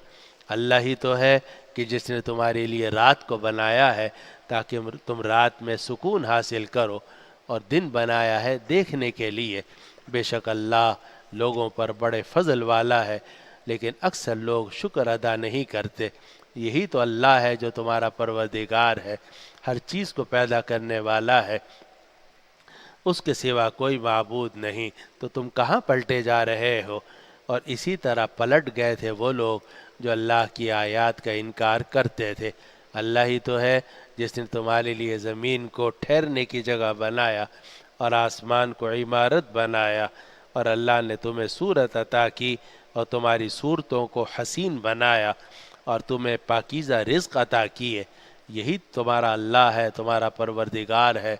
اللہ ہی تو ہے کہ جس نے تمہارے لیے رات کو بنایا ہے تاکہ تم رات میں سکون حاصل کرو، اور دن بنایا ہے دیکھنے کے لیے۔ بے شک اللہ لوگوں پر بڑے فضل والا ہے، لیکن اکثر لوگ شکر ادا نہیں کرتے۔ یہی تو اللہ ہے جو تمہارا پروردگار ہے، ہر چیز کو پیدا کرنے والا ہے، اس کے سوا کوئی معبود نہیں، تو تم کہاں پلٹے جا رہے ہو؟ اور اسی طرح پلٹ گئے تھے وہ لوگ جو اللہ کی آیات کا انکار کرتے تھے۔ اللہ ہی تو ہے جس نے تمہارے لیے زمین کو ٹھہرنے کی جگہ بنایا اور آسمان کو عمارت بنایا، اور اللہ نے تمہیں صورت عطا کی اور تمہاری صورتوں کو حسین بنایا اور تمہیں پاکیزہ رزق عطا کیے۔ یہی تمہارا اللہ ہے، تمہارا پروردگار ہے۔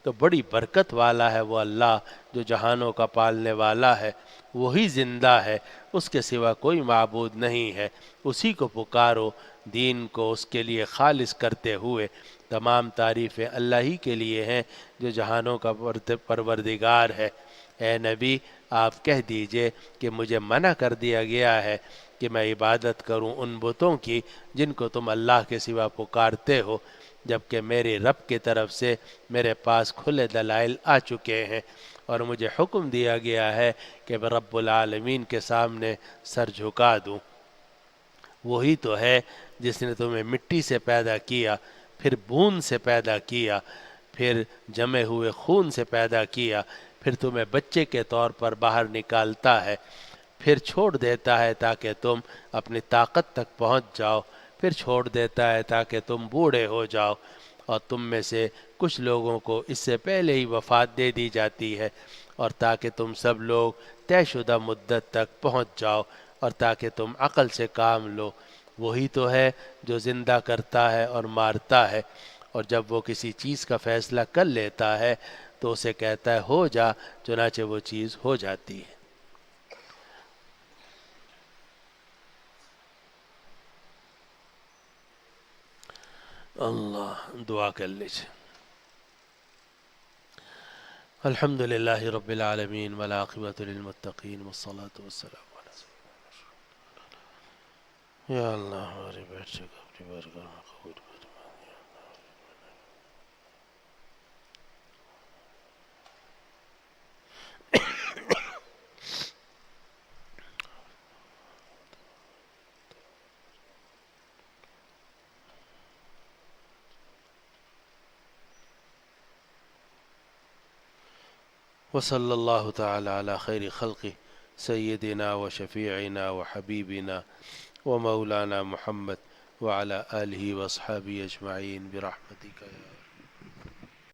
تو بڑی برکت والا ہے وہ اللہ جو جہانوں کا پالنے والا ہے، وہی زندہ ہے، اس کے سوا کوئی معبود نہیں ہے۔ اسی کو پکارو، دین کو اس کے لیے خالص کرتے ہوئے۔ تمام تعریفیں اللہ ہی کے لیے ہیں جو جہانوں کا پروردگار ہے۔ اے نبی، آپ کہہ دیجئے کہ مجھے منع کر دیا گیا ہے کہ میں عبادت کروں ان بتوں کی جن کو تم اللہ کے سوا پکارتے ہو، جبکہ میرے رب کی طرف سے میرے پاس کھلے دلائل آ چکے ہیں، اور مجھے حکم دیا گیا ہے کہ میں رب العالمین کے سامنے سر جھکا دوں۔ وہی تو ہے جس نے تمہیں مٹی سے پیدا کیا، پھر بوند سے پیدا کیا، پھر جمے ہوئے خون سے پیدا کیا، پھر تمہیں بچے کے طور پر باہر نکالتا ہے، پھر چھوڑ دیتا ہے تاکہ تم اپنی طاقت تک پہنچ جاؤ، پھر چھوڑ دیتا ہے تاکہ تم بوڑھے ہو جاؤ، اور تم میں سے کچھ لوگوں کو اس سے پہلے ہی وفات دے دی جاتی ہے، اور تاکہ تم سب لوگ طے شدہ مدت تک پہنچ جاؤ، اور تاکہ تم عقل سے کام لو۔ وہی تو ہے جو زندہ کرتا ہے اور مارتا ہے، اور جب وہ کسی چیز کا فیصلہ کر لیتا ہے تو اسے کہتا ہے ہو جا، چنانچہ وہ چیز ہو جاتی ہے۔ اللہ، دعا کر لیجیے۔ الحمد للہ رب العالمین والعاقبۃ للمتقین والصلاة والسلام علی یا اللہ ہماری بیٹھ اپنی بارگاہ میں قبول فرما۔ وصلی اللہ تعالی علی خیر خلقہ سیدنا و شفیعنا و حبیبنا و مولانا محمد وعلی آلہ و اصحابہ اجمعین برحمتک یا